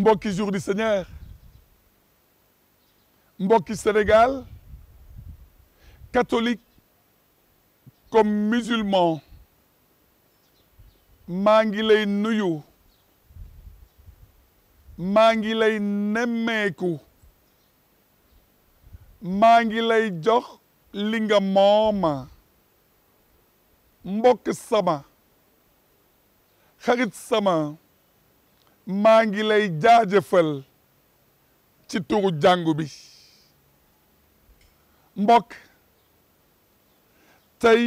mbokki jour du Seigneur mbokki Sénégal catholique comme musulman maa ngi lay nuyu maa ngi lay nemmeeku maa ngi lay jox li nga mooma mbokk sama xarit sama maa ngi lay jaajëfal ci turu jàngu bi mbokk tey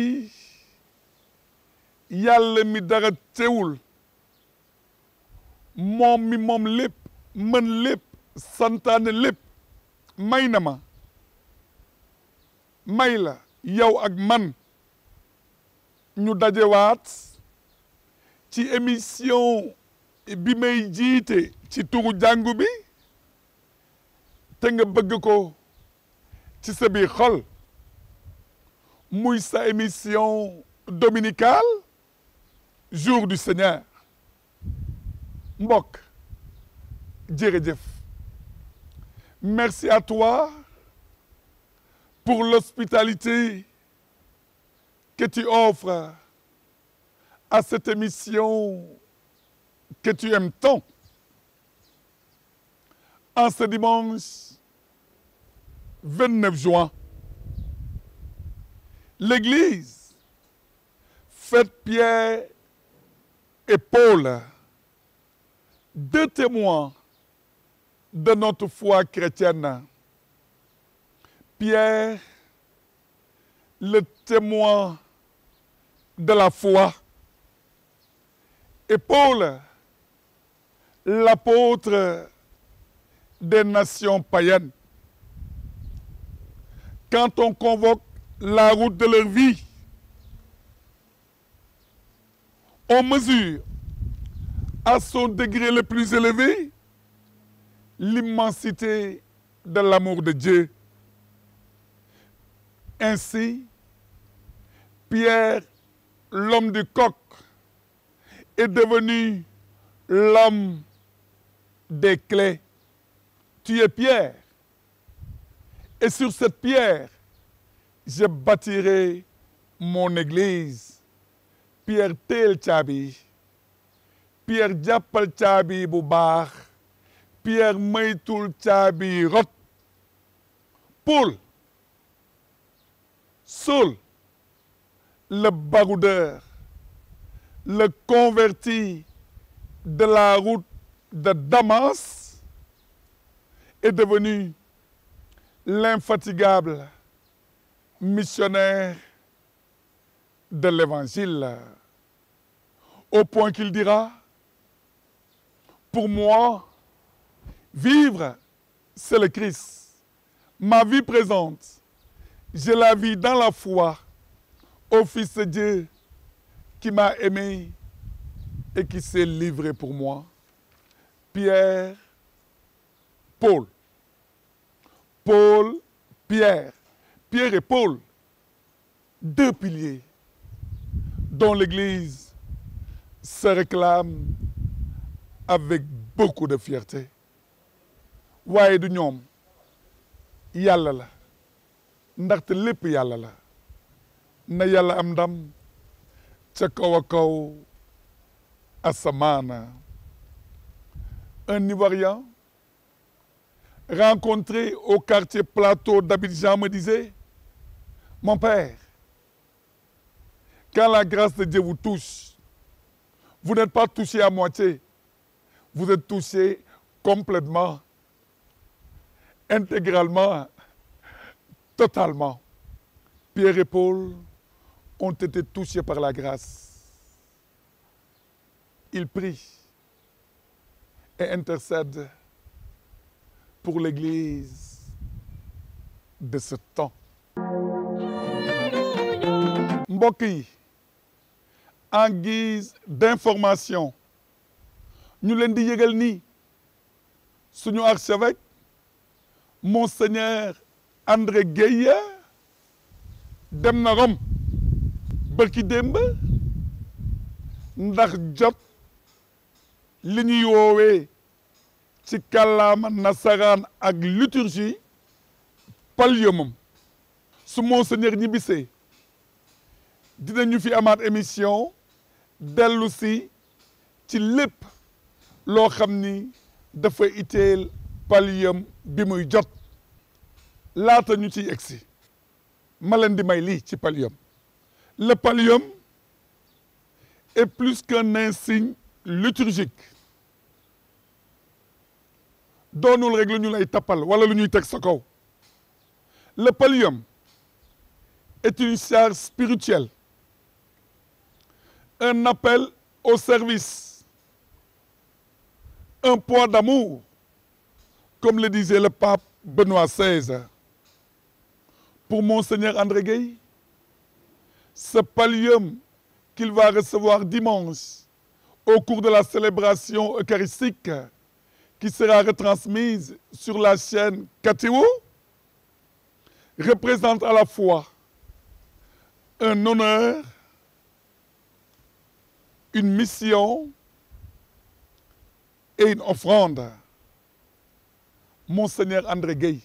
yàlla mi dara teewul moom mi moom lépp mën lépp santaane lépp may na ma may la yow ak man ñu dajewaat ci émission bi may jiite ci turu jàngu bi te nga bëgg ko ci sa biir xol muy sa émission dominicale jour du Seigneur mbokk jërëjëf merci à toi pour l'hospitalité que tu offres à cette émission que tu aimes tant. En ce dimanche 29 juin, l'Église fête Pierre et Paul, deux témoins de notre foi chrétienne. Pierre, le témoin de la foi, et Paul, l'apôtre des nations païennes. Quand on convoque la route de leur vie, on mesure à son degré le plus élevé l'immensité de l'amour de Dieu. Ainsi, Pierre, l'homme du coq, est devenu l'homme des clés. Tu es Pierre. Et sur cette pierre, je bâtirai mon église. Pierre teel caabi. Pierre jàppal caabi bu baax. Pierre maytul caabi rot. Paul, Saul, le baroudeur, le converti de la route de Damas, est devenu l'infatigable missionnaire de l'Évangile, au point qu'il dira: pour moi, vivre, c'est le Christ. Ma vie présente, je la vis dans la foi au Fils de Dieu qui m'a aimé et qui s'est livré pour moi. Pierre, Paul. Paul, Pierre. Pierre et Paul, deux piliers dont l'Église se réclame avec beaucoup de fierté. waaye du ñoom yàlla la ndaxte lépp yàlla la na yàlla am ndam ca kaw a kaw asamaana. Un Ivoirien rencontré au quartier Plateau d'Abidjan me disait: mon père, quand la grâce de Dieu vous touche, vous n'êtes pas touché à moitié, vous êtes touché complètement, intégralement, totalement. Pierre et Paul ont été touchés par la grâce. Ils prient et intercèdent pour l'Église de ce temps. Mbokk yi, en guise d'information, ñu leen di yëgal ni suñu archevêque Monseigneur André Gueye dem na Rome bërki démb ndax jot li ñuy woowee ci kàllaama nasaraan ak liturgie palliumam su monseigneur ñibbisee dinañu fi amaat émission dellu si ci lépp loo xam ni dafa itteel pallium bi muy jot laata ñu ciy egsi ma leen di may lii ci pallium. Le pallium est plus qu'un insigne liturgique doonul rek lu ñu lay tappal wala lu ñuy teg sa kaw. Le pallium est une charge spirituelle, un appel au service, un poids d'amour, comme le disait le pape Benoît XVI. Pour Monseigneur André Gueye, ce pallium qu'il va recevoir dimanche au cours de la célébration eucharistique qui sera retransmise sur la chaîne KTO représente à la fois un honneur, une mission et une offrande. Monseigneur André Gueye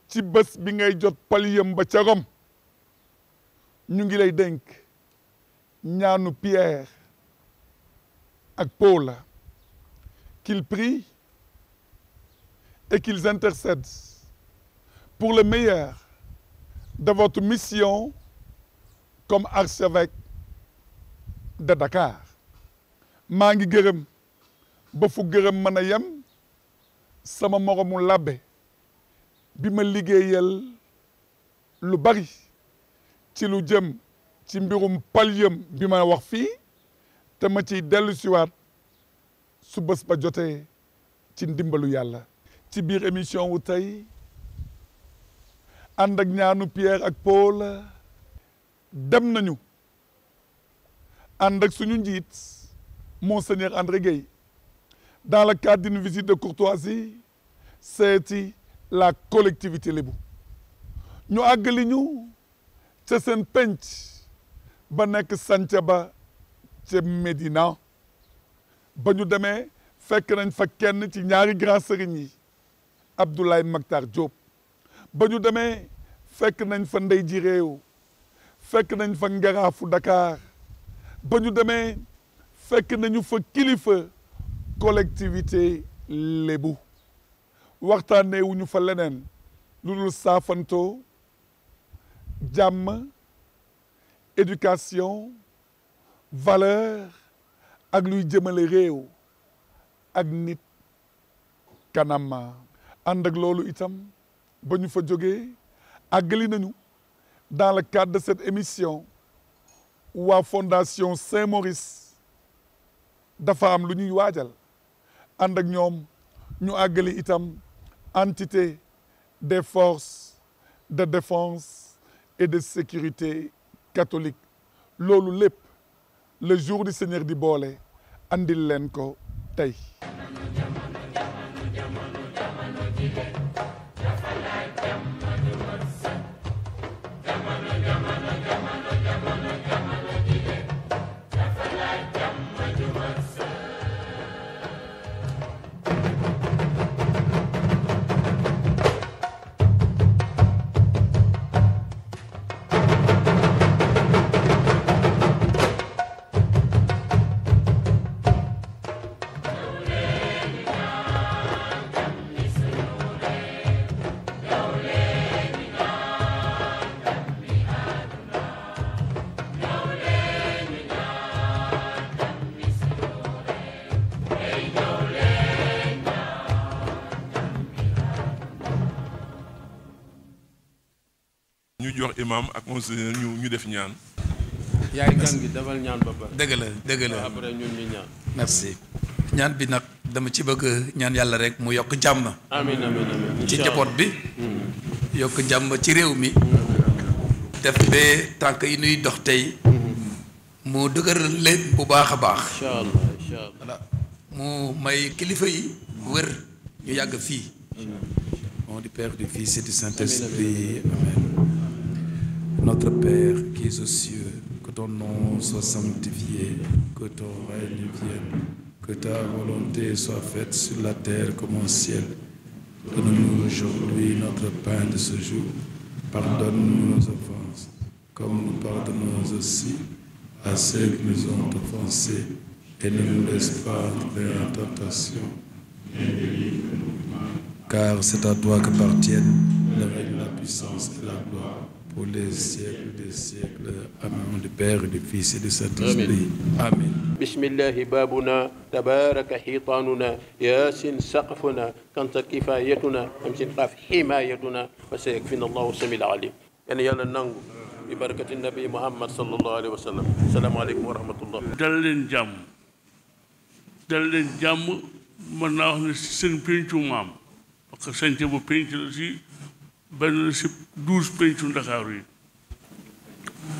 ci bés bi ngay jot pallium ba ca Rome ñu ngi lay dénk ñaanu Pierre ak Paul qu'ils prient et qu'ils intercèdent pour le meilleur de votre mission comme archevêque de Dakar. maa ngi gërëm ba fu gërëm mën a yem sama moromu labbe bi ma liggéeyal lu bari ci lu jëm ci mbirum pallium bi ma wax fii te ma ciy dellu siwaat su bés ba jotee ci ndimbalu yàlla. ci biir émission wu tey ànd ak ñaanu Pierre ak Paul dem nañu ànd ak suñu njiit Monseigneur André Gueye dans le cadre d'une visite de courtoisie seeti la collectivité lébu ñu àggali ñu ca seen penc ba nekk sanca ba ca Médina ba ñu demee fekk nañ fa kenn ci ñaari grand sëriñ yi Abdoulaye Mactar Diop ba ñu demee fekk nañ fa ndey ji réew fekk nañ fa ngaraafu Dakar ba ñu demee fekk nañu fa kilifa collectivité lébu waxtaanee wuñu fa leneen lu dul saafantoo jàmm éducation valeur ak luy jëmale réew ak nit kanam ànd ak loolu itam ba ñu fa jógee àggali nañu dans le cadre de cette émission waa fondation Saint-Maurice dafa am lu ñuy waajal ànd ak ñoom ñu àggali itam entité des forces de défense et de sécurité catholique loolu lépp le jour du Seigneur di boole andil leen ko tey. ñu jox imam ak monseigneur ñu def ñaan. yaay gan gi defal ñaan ba pare. dëgg la après ñun ñu ñaan. merci ñaan bi nag dama ci bëgg ñaan yàlla rek mu yokk jàmm. amiin ci njaboot bi. yokk jàmm ci réew mi. def ba tànk yi nuy dox tey. mu dëgëral leen bu baax a baax. incha allah voilà mu may kilifa yi wër ñu yàgg fii. au nom du Père, du Fils et du Saint-Esprit. Amen. Notre Père qui es aux cieux, que ton nom soit sanctifié, que ton règne vienne, Que ta volonté soit faite sur la terre comme au ciel. Donne-nous aujourd'hui notre pain de ce jour. Pardonne-nous nos offenses, comme nous pardonnons aussi à ceux qui nous ont offensés. Et ne nous laisse pas entrer en tentation. Car c'est à toi qu'appartiennent le règne, la puissance et la gloire pour les siècles des siècles. Amen. Du Père et du Fils et du Saint-Esprit. Amen. بسم الله بابنا تبارك حيطاننا ياسين سقفنا كنت كفايتنا أمسن قاف حمايتنا وسيكفينا الله السميع العليم يعني يلا نانغو ببركة النبي محمد صلى الله عليه وسلم السلام عليكم ورحمة الله dal leen jàmm mën naa wax ne si seen péncu maam parce que sànce bu pénc la si benn la si 12 péncu ndakaaru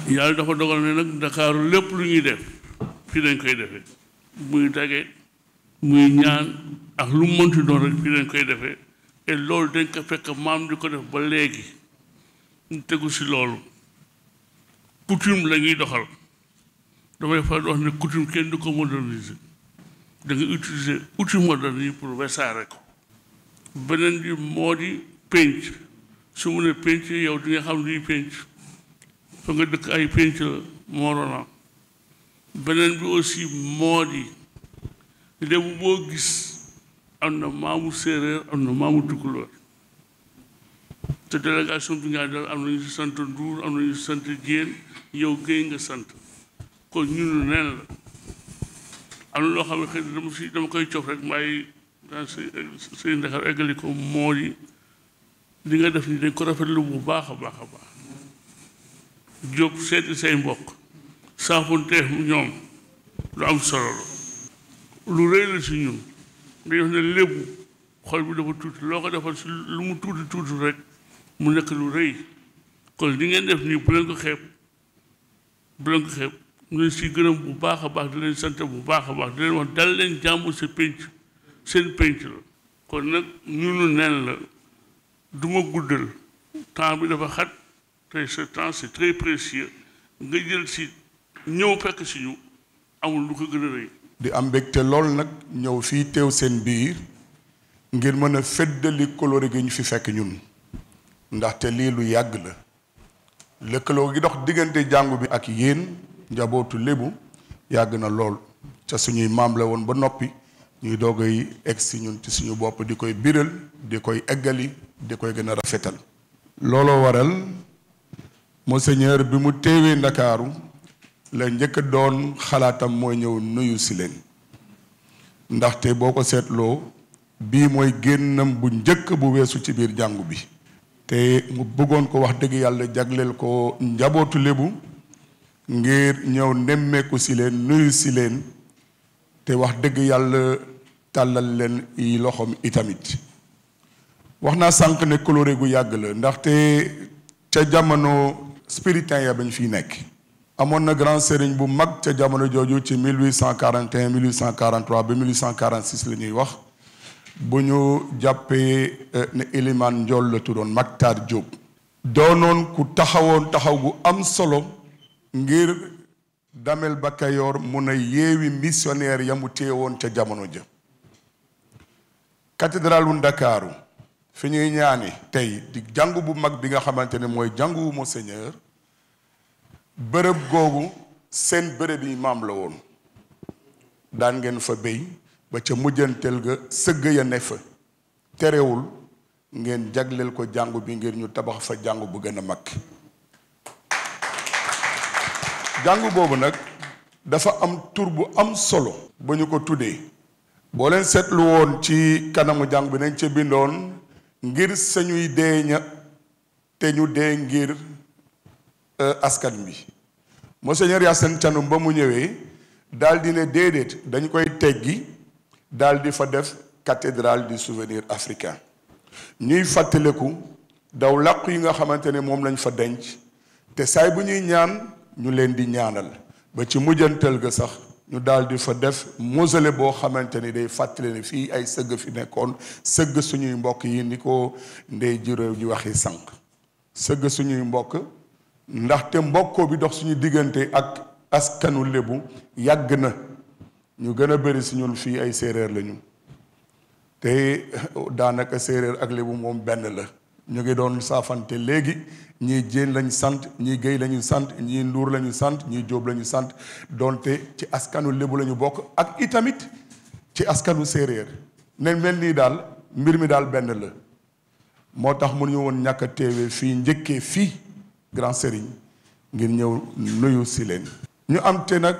yi yàlla dafa dogal ne nag ndakaaru lépp lu ñuy def fii dañ koy defee muy dage muy ñaan ak lu mënti doon rek fii dañ koy defee et loolu dañ ko fekk maam di ko def ba léegi ñu tegu si loolu coutume la ñuy doxal damay fa wax ne coutume kenn du ko moderniser da nga utiliser outil moderne yi pour wesaare ko beneen bi moo di pénc su mu ne pénc yow di nga xam luy pénc fa nga dëkk ay pénc la Morolan beneen bi aussi moo di lébu boo gis am na maamu séeréer am na maamu tukulóor te délégation bi nga dal am na ñu si sant Ndour am na ñu si sant Diène yow Guèye nga sant kon ñunu neen la am na loo xam ne xëy na dama koy cof rek maay say ndakar eggali ko moo di li nga def ni dañ ko rafetlu bu baax a baax a baax jóg seeti say mbokk saafonteef ñoom lu am solo la lu rëy la si ñun nga wax ne lébu xol bi dafa tuuti loo ko defal si lu mu tuuti tuuti rek mu nekk lu rëy kon li ngeen def nii bu leen ko xeeb ñu leen si gërëm bu baax a baax di leen sant bu baax a baax di leen wax dal leen jàmm sa pénc seen pénc la kon nag ñunu neen la du ma guddal temps bi dafa xat te ce temps c'est très précieux nga jël si ñëw fekk si ñu amul lu ko gën a rëy di am mbégte lool nag ñëw fii teew seen biir ngir mën a feddali coloré gi ñu fi fekk ñun ndaxte lii lu yàgg la lëkkaloo gi dox diggante jàngu bi ak yéen njabootu lébu yàgg na lool ca suñuy maam la woon ba noppi ñuy doogay egg si ñun ci suñu bopp di koy biral di koy eggali di koy gën a rafetal looloo waral monseigneur bi mu teewee ndakaaru la njëkk doon xalaatam mooy ñëw nuyu si leen ndaxte boo ko seetloo bii mooy génnam bu njëkk bu weesu ci biir jàngu bi te mu bëggoon ko wax dëgg yàlla jagleel ko njabootu lébu ngir ñëw nemmeeku si leen nuyu si leen te wax dëgg yàlla tàllal leen yi loxoom itamit wax naa sànq ne coloré gu yàgg la ndaxte ca jamono spiritain ya bañ fiy nekk amoon na grand sëriñ bu mag ca jamono jooju ci 1841 1843 ba 1846 la ñuy wax bu ñu jàppee ne Eliman Njool la tuddoon Mactar Diop doonoon ku taxawoon taxaw gu am solo ngir Damel Bakayor mun a yeewi missionnaire ya mu téewoon ca jamono ja cathédrale wu Ndakaaru fi ñuy ñaani tey di jàngu bu mag bi nga xamante ne mooy jàngu wu Monseigneur bërëb googu seen bërëb yi maam la woon daan ngeen fa béy ba ca mujjanteel ga sëgg ya ne fa terewul ngeen jagleel ko jàngu bi ngir ñu tabax fa jàngu bu gën a mag jàngu boobu nag dafa am tur bu am solo ba ñu ko tuddee boo leen seetlu woon ci kanamu jàngu bi nañ ca bindoon ngir sañuy dee ña te ñu dee ngir askan bi Monseigneur Yacine Thiandoum ba mu ñëwee daal di ne déedéet dañ koy teggi daal di fa def cathédrale du souvenir africain ñuy fàttaliku daw làqu yi nga xamante ne moom lañ fa denc te saay bu ñuy ñaan ñu leen di ñaanal ba ci mujjantal ga sax ñu daal di fa def mausolée boo xamante ni day fàttali ne fii ay sëgg fi nekkoon sëgg suñuy mbokk yi ni ko ndey juróom ji waxee sànq sëgg suñuy mbokk ndaxte mbokkoo bi dox suñu diggante ak askanu lébu yàgg na ñu gën a bëri si ñun fii ay séeréer lañu te daanaka séeréer ak lébu moom benn la ñu ngi doon saafante léegi ñii jéen lañu sant ñii géy lañu sant ñii nduur lañu sant ñii jóob lañu sant doonte ci askanu lébu lañu bokk ak itamit ci askanu séeréer ne mel nii daal mbir mi daal benn la moo tax mënuñu woon ñàkk a teewee fii njëkkee fii Grand Serigne ngir ñëw nuyu si leen ñu am te nag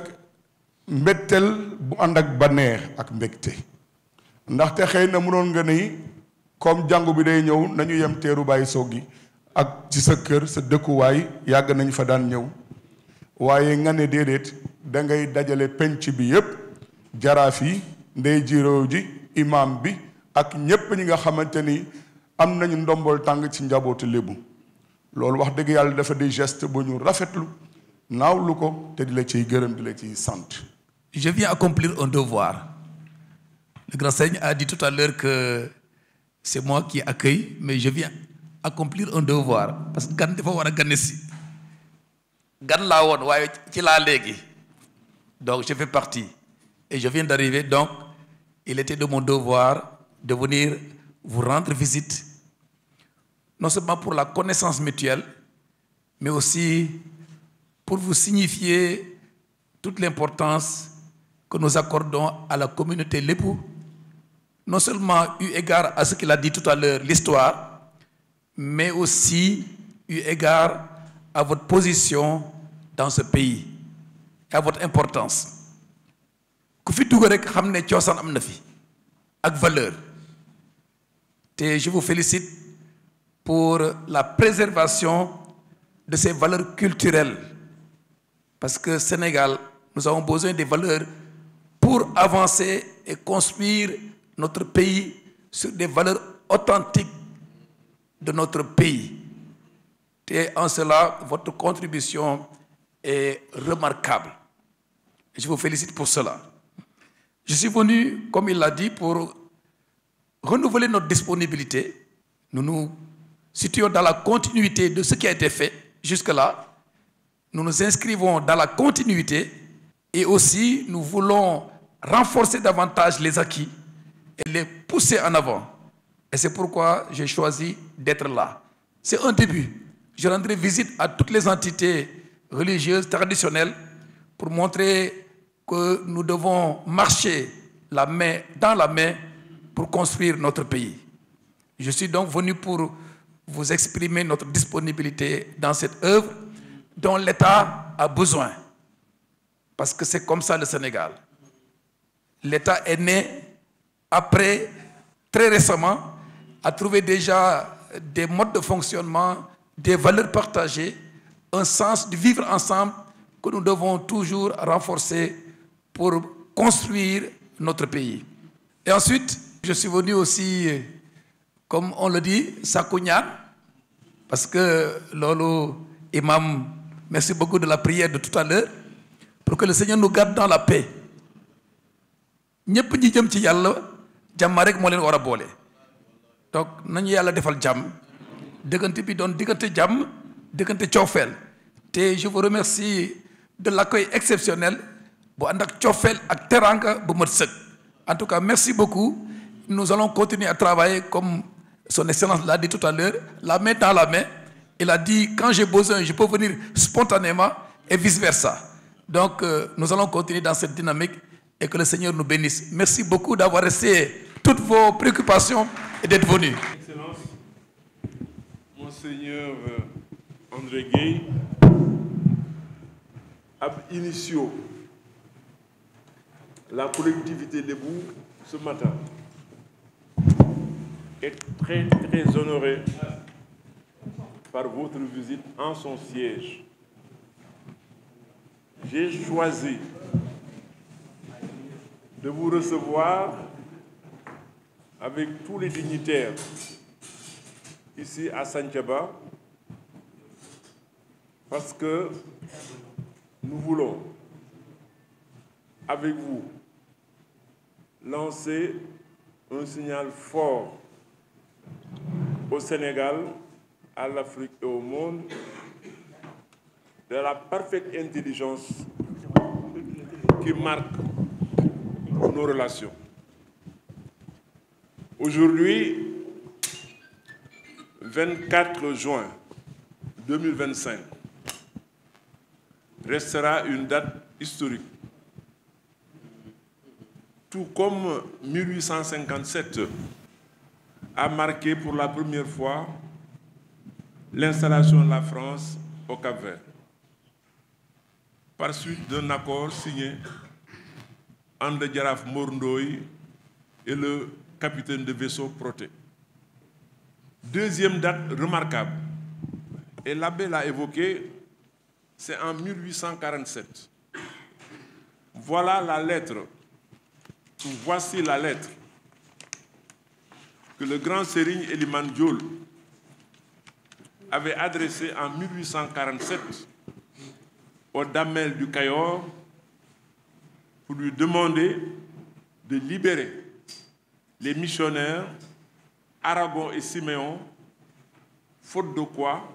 mbégteel bu ànd ak baneex ak mbégte ndaxte xëy na mënoon nga ni comme jàngu bi day ñëw nañu yem teeru bàyyi soog gi ak ci sa kër sa dëkkuwaay yàgg nañ fa daan ñëw waaye nga ne déedéet da ngay dajale penc bi yépp jaraaf yi ndey jiróo ji imam bi ak ñépp ñi nga xamante ni am nañu ndombol tàng ci njabootu lébu loolu wax dëgg yàlla dafa di geste bu ñu rafetlu naawlu ko te di la ciy gërëm di la ciy sant. Je viens accomplir un devoir. Le grand Serigne a dit tout à l'heure que c'est moi qui accueille, mais je viens accomplir un devoir parce que gan dafa war a gane si gan laa woon waaye ci laa léegi donc je fais partie et je viens d'arriver, donc il était de mon devoir de venir vous rendre visite, non seulement pour la connaissance mutuelle, mais aussi pour vous signifier toute l'importance que nous accordons à la communauté lébou, non seulement eu égard à ce qu'il a dit tout à l'heure, l'histoire, mais aussi eu égard à votre position dans ce pays et à votre importance. Ku fi dugg rek xam ne cosaan am na fi ak valeur te je vous félicite pour la préservation de ces valeurs culturelles parce que Sénégal, nous avons besoin des valeurs pour avancer et construire notre pays sur des valeurs authentiques de notre pays. Et en cela, votre contribution est remarquable. Et je vous félicite pour cela. Je suis venu, comme il l'a dit, pour renouveler notre disponibilité. Nous nous situons dans la continuité de ce qui a été fait jusque-là. Nous nous inscrivons dans la continuité et aussi nous voulons renforcer davantage les acquis et les pousser en avant. Et c'est pourquoi j'ai choisi d'être là. C'est un début. Je rendrai visite à toutes les entités religieuses traditionnelles pour montrer que nous devons marcher la main dans la main pour construire notre pays. Je suis donc venu pour vous exprimer notre disponibilité dans cette œuvre dont l'État a besoin. Parce que c'est comme ça le Sénégal. L'État est né après, très récemment, a trouvé déjà des modes de fonctionnement, des valeurs partagées, un sens de vivre ensemble que nous devons toujours renforcer pour construire notre pays. Et ensuite, je suis venu aussi, comme on le dit, Sakounian, parce que Lolo, Imam, merci beaucoup de la prière de tout à l'heure, pour que le Seigneur nous garde dans la paix. Ñëpp ñi jëm ci Yàlla jàmm rek moo leen war a boole donc nañu Yàlla defal jàmm diggante bi doon diggante jàmm diggante coofeel te je vous remercie de l'accueil exceptionnel bu ànd ak coofeel ak teranga bu mat sëkk. En tout cas, merci beaucoup. Nous allons continuer à travailler comme son Excellence l'a dit tout à l'heure, la main dans la main. Il a dit quand j'ai besoin, je peux venir spontanément et vice-versa. Donc nous allons continuer dans cette dynamique et que le Seigneur nous bénisse. Merci beaucoup d'avoir essayé toutes vos préoccupations et d'être venu. Excellence, Monseigneur André Gueye, ab initio la collectivité Lébou ce matin est très très honorée par votre visite en son siège. J'ai choisi de vous recevoir avec tous les dignitaires ici à Santhiaba parce que nous voulons avec vous lancer un signal fort au Sénégal, à l'Afrique et au monde de la parfaite intelligence qui marque nos relations. Aujourd'hui, 24 juin 2025, restera une date historique. Tout comme 1857 a marqué pour la première fois l'installation de la France au Cap-Vert, par suite d'un accord signé entre Jaraaf Mor Ndoye et le capitaine de vaisseau Protet. Deuxième date remarquable, et l'abbé l'a évoqué, c'est en 1847. Voilà la lettre, ou voici la lettre que le grand Serigne Elimane Diol avait adressée en 1847 au Damel du Cayor pour lui demander de libérer les missionnaires Aragon et Siméon, faute de quoi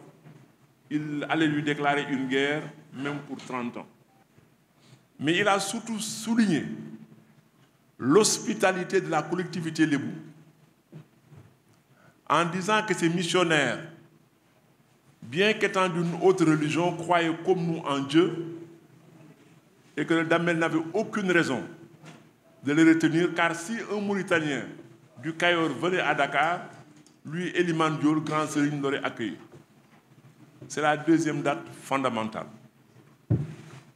il allait lui déclarer une guerre, même pour 30 ans. Mais il a surtout souligné l'hospitalité de la collectivité lébou en disant que ces missionnaires, bien qu'étant d'une autre religion, croyaient comme nous en Dieu et que le Damel n'avait aucune raison de les retenir, car si un Mauritanien du Cayor venait à Dakar, lui, Elimane Diol, grand Serigne, l'aurait accueilli. C'est la deuxième date fondamentale.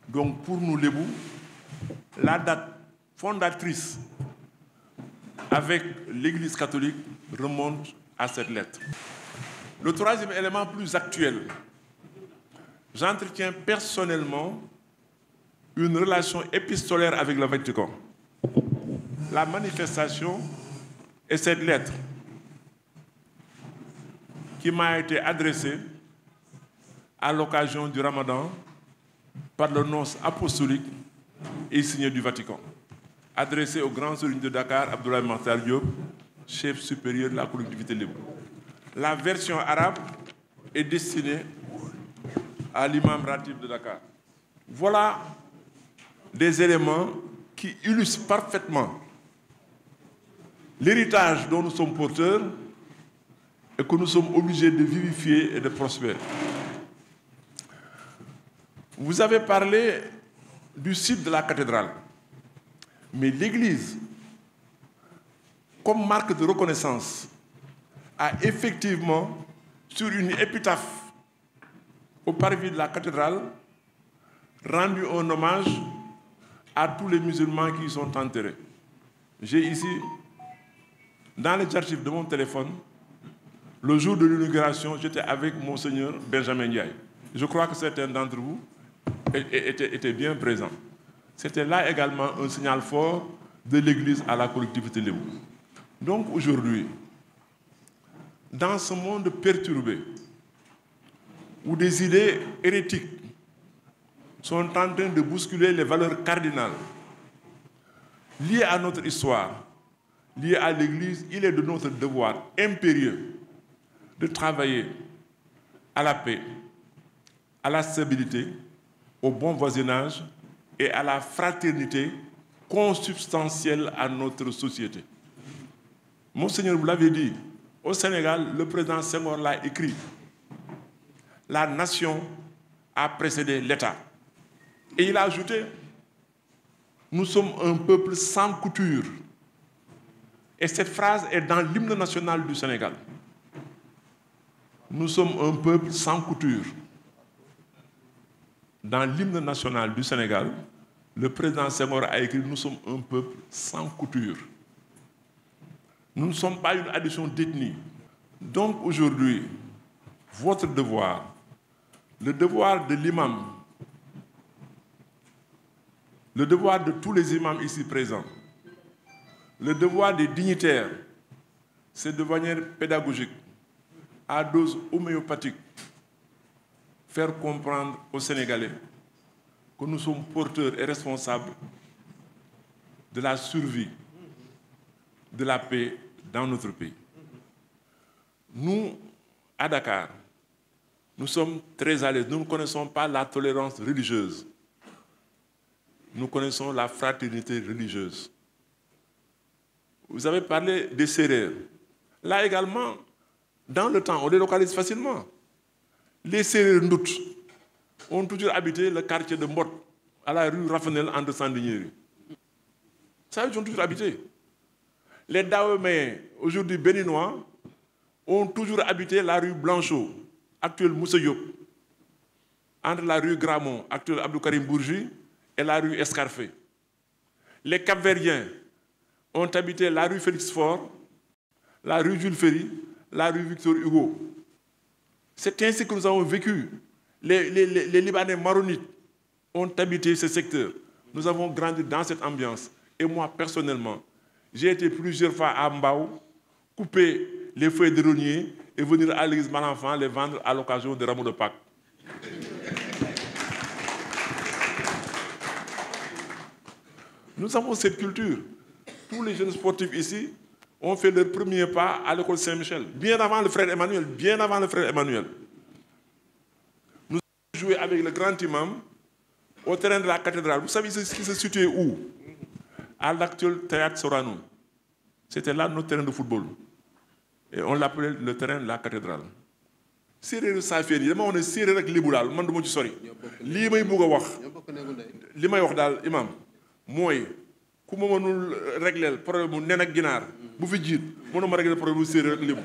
Donc pour nous, les Bous, la date fondatrice avec l'Église catholique remonte à cette lettre. Le troisième élément plus actuel, j'entretiens personnellement une relation épistolaire avec le Vatican. La manifestation est cette lettre qui m'a été adressée à l'occasion du Ramadan par le nonce apostolique et signée du Vatican, adressée au grand Serigne de Dakar, Abdoulaye Makhtar Diop, chef supérieur de la collectivité lébou. La version arabe est destinée à l'imam ratib de Dakar. Voilà des éléments qui illustrent parfaitement l'héritage dont nous sommes porteurs et que nous sommes obligés de vivifier et de prospérer. Vous avez parlé du site de la cathédrale, mais l'Église, comme marque de reconnaissance, a effectivement, sur une épitaphe au parvis de la cathédrale, rendu un hommage à tous les musulmans qui y sont enterrés. J'ai ici, dans les archives de mon téléphone, le jour de l'inauguration, j'étais avec Monseigneur Benjamin Ndiaye. Je crois que certains d'entre vous étaient bien présents. C'était là également un signal fort de l'Église à la collectivité lébou. Donc aujourd'hui, dans ce monde perturbé, où des idées hérétiques sont en train de bousculer les valeurs cardinales liées à notre histoire, liées à l'Église, il est de notre devoir impérieux de travailler à la paix, à la stabilité, au bon voisinage et à la fraternité consubstantielle à notre société. Monseigneur, vous l'avez dit, au Sénégal, le président Senghor l'a écrit. La nation a précédé l'État. Et il a ajouté, nous sommes un peuple sans couture. Et cette phrase est dans l'hymne national du Sénégal. Nous sommes un peuple sans couture. Dans l'hymne national du Sénégal, le président Senghor a écrit « Nous sommes un peuple sans couture ». Nous ne sommes pas une addition d'ethnie. Donc aujourd'hui, votre devoir, le devoir de l'imam, le devoir de tous les imams ici présents, le devoir des dignitaires, c'est de manière pédagogique, à dose homéopathique, faire comprendre aux Sénégalais que nous sommes porteurs et responsables de la survie, de la paix dans notre pays. Nous, à Dakar, nous sommes très à l'aise. Nous ne connaissons pas la tolérance religieuse. Nous connaissons la fraternité religieuse. Vous avez parlé des Sérères. Là également, dans le temps, on les localise facilement. Les Sérères Ndout ont toujours habité le quartier de Mbot, à la rue Raffanel en descendant de ça, ils ont toujours habité. Les Daouméens, aujourd'hui béninois, ont toujours habité la rue Blanchot, actuelle Moussa Diop, entre la rue Gramont, actuelle Abdou Karim Bourgi, et la rue Escarfé. Les Cap-Verdiens ont habité la rue Félix Faure, la rue Jules Ferry, la rue Victor Hugo. C'est ainsi que nous avons vécu. Les Libanais maronites ont habité ce secteur. Nous avons grandi dans cette ambiance. Et moi, personnellement, j'ai été plusieurs fois à Mbao, couper les feuilles de rognier et venir à l'église Malenfant les vendre à l'occasion des rameaux de Pâques. Nous avons cette culture. Tous les jeunes sportifs ici ont fait leur premier pas à l'école Saint-Michel, bien avant le frère Emmanuel, Nous avons joué avec le grand imam au terrain de la cathédrale. Vous savez ce qui se situait où? À l'actuel théâtre Sorano. C'était là notre terrain de football. Et on l'appelait le terrain de la cathédrale. Séeréer Saafeen yi dama wax ne séeréer ak lébu daal man du ma ci sori lii may bugg a wax li may wax daal imam mooy ku ma mënul régler problème mu nen ak ginaar bu fi jiit mënuma régler problème mu séeréer ak lébu.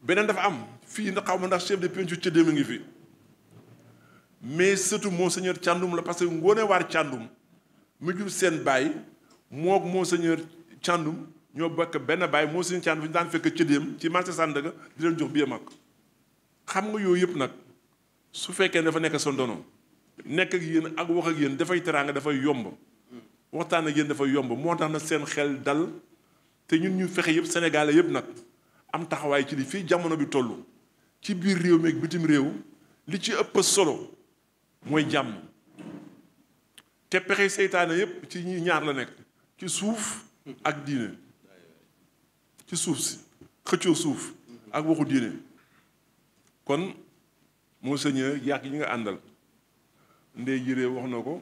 beneen dafa am fii na xaw ma ndax chef de pencu ca démb ngi fi mais surtout monseigneur Thiandoum la parce que Ngoné War Thiandoum mu jur seen baay moog monseigneur Thiandoum ñoo bokk benn baay monseigneur Thiandoum fi ñu daan fekk cëddeem ci marché Sandaga di leen jox billet mag xam nga yooyu yëpp nag su fekkee dafa nekk sa ndono nekk ak yéen ak wax ak yéen dafay teraanga dafay yomb waxtaan ak yéen dafay yomb moo tax na seen xel dal te ñun ñu fexe yëpp sénégalais yëpp nag am taxawaay ci li fii jamono bi toll ci biir réew mi ak bitim réew li ci ëpp solo mooy jàmm te pexe seytaane yëpp ci ñi ñaar la nekk ci suuf ak diine ci suuf si xëccoo suuf ak waxu diine kon monseigneur yàgg yi nga àndal ndey jëree wax na ko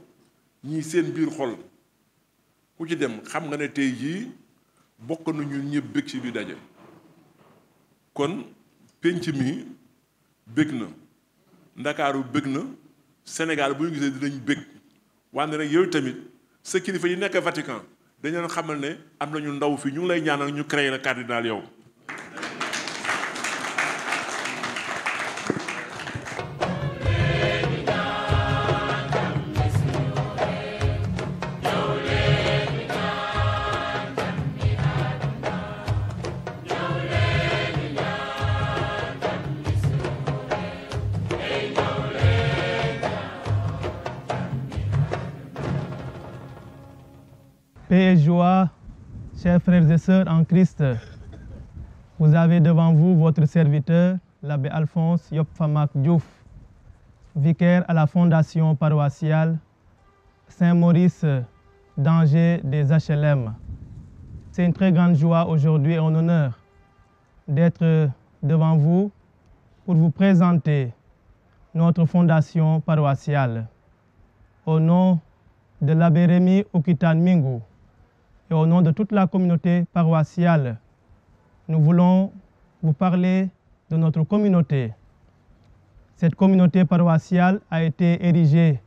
ñii seen biir xol ku ci dem xam nga ne tey jii bokk nañu ñëpp bëgg ci bi daje kon penc mi bëgg na ndakaaru bëgg na Sénégal bu ñu gisee dinañ bëgg wante rek yow tamit sa kilifa yi nekk Vatican dañu leen xamal ne am nañu ndaw fii ñu ngi lay ñaanal ñu créé la cardinal yow. Paix et joie, chers frères et sœurs en Christ. Vous avez devant vous votre serviteur, l'abbé Alphonse Yopfamak Diouf, vicaire à la fondation paroissiale Saint-Maurice d'Angers des HLM. C'est une très grande joie aujourd'hui et un honneur d'être devant vous pour vous présenter notre fondation paroissiale. Au nom de l'abbé Rémi Okitan Mingou, et au nom de toute la communauté paroissiale, nous voulons vous parler de notre communauté. Cette communauté paroissiale a été érigée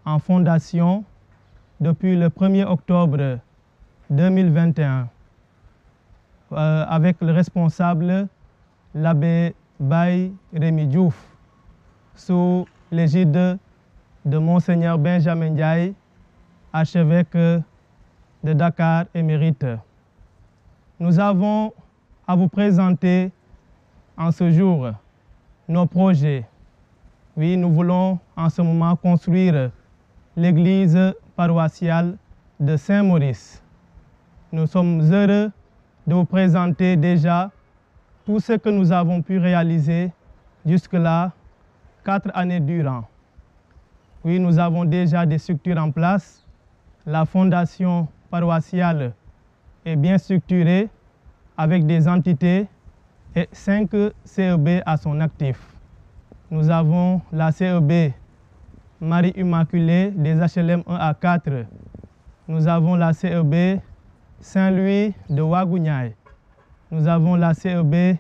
en fondation depuis le 1er octobre 2021 avec le responsable, l'abbé Baye Rémi Diouf, sous l'égide de Monseigneur Benjamin Ndiaye, archevêque de Dakar émérite. Nous avons à vous présenter en ce jour nos projets. Oui, nous voulons en ce moment construire l'église paroissiale de Saint-Maurice. Nous sommes heureux de vous présenter déjà tout ce que nous avons pu réaliser jusque-là, 4 années durant. Oui, nous avons déjà des structures en place. La fondation paroissiale est bien structurée avec des entités et 5 CEB à son actif. Nous avons la CEB Marie Immaculée des HLM 1 à 4. Nous avons la CEB Saint-Louis de Waguñaay. Nous avons la CEB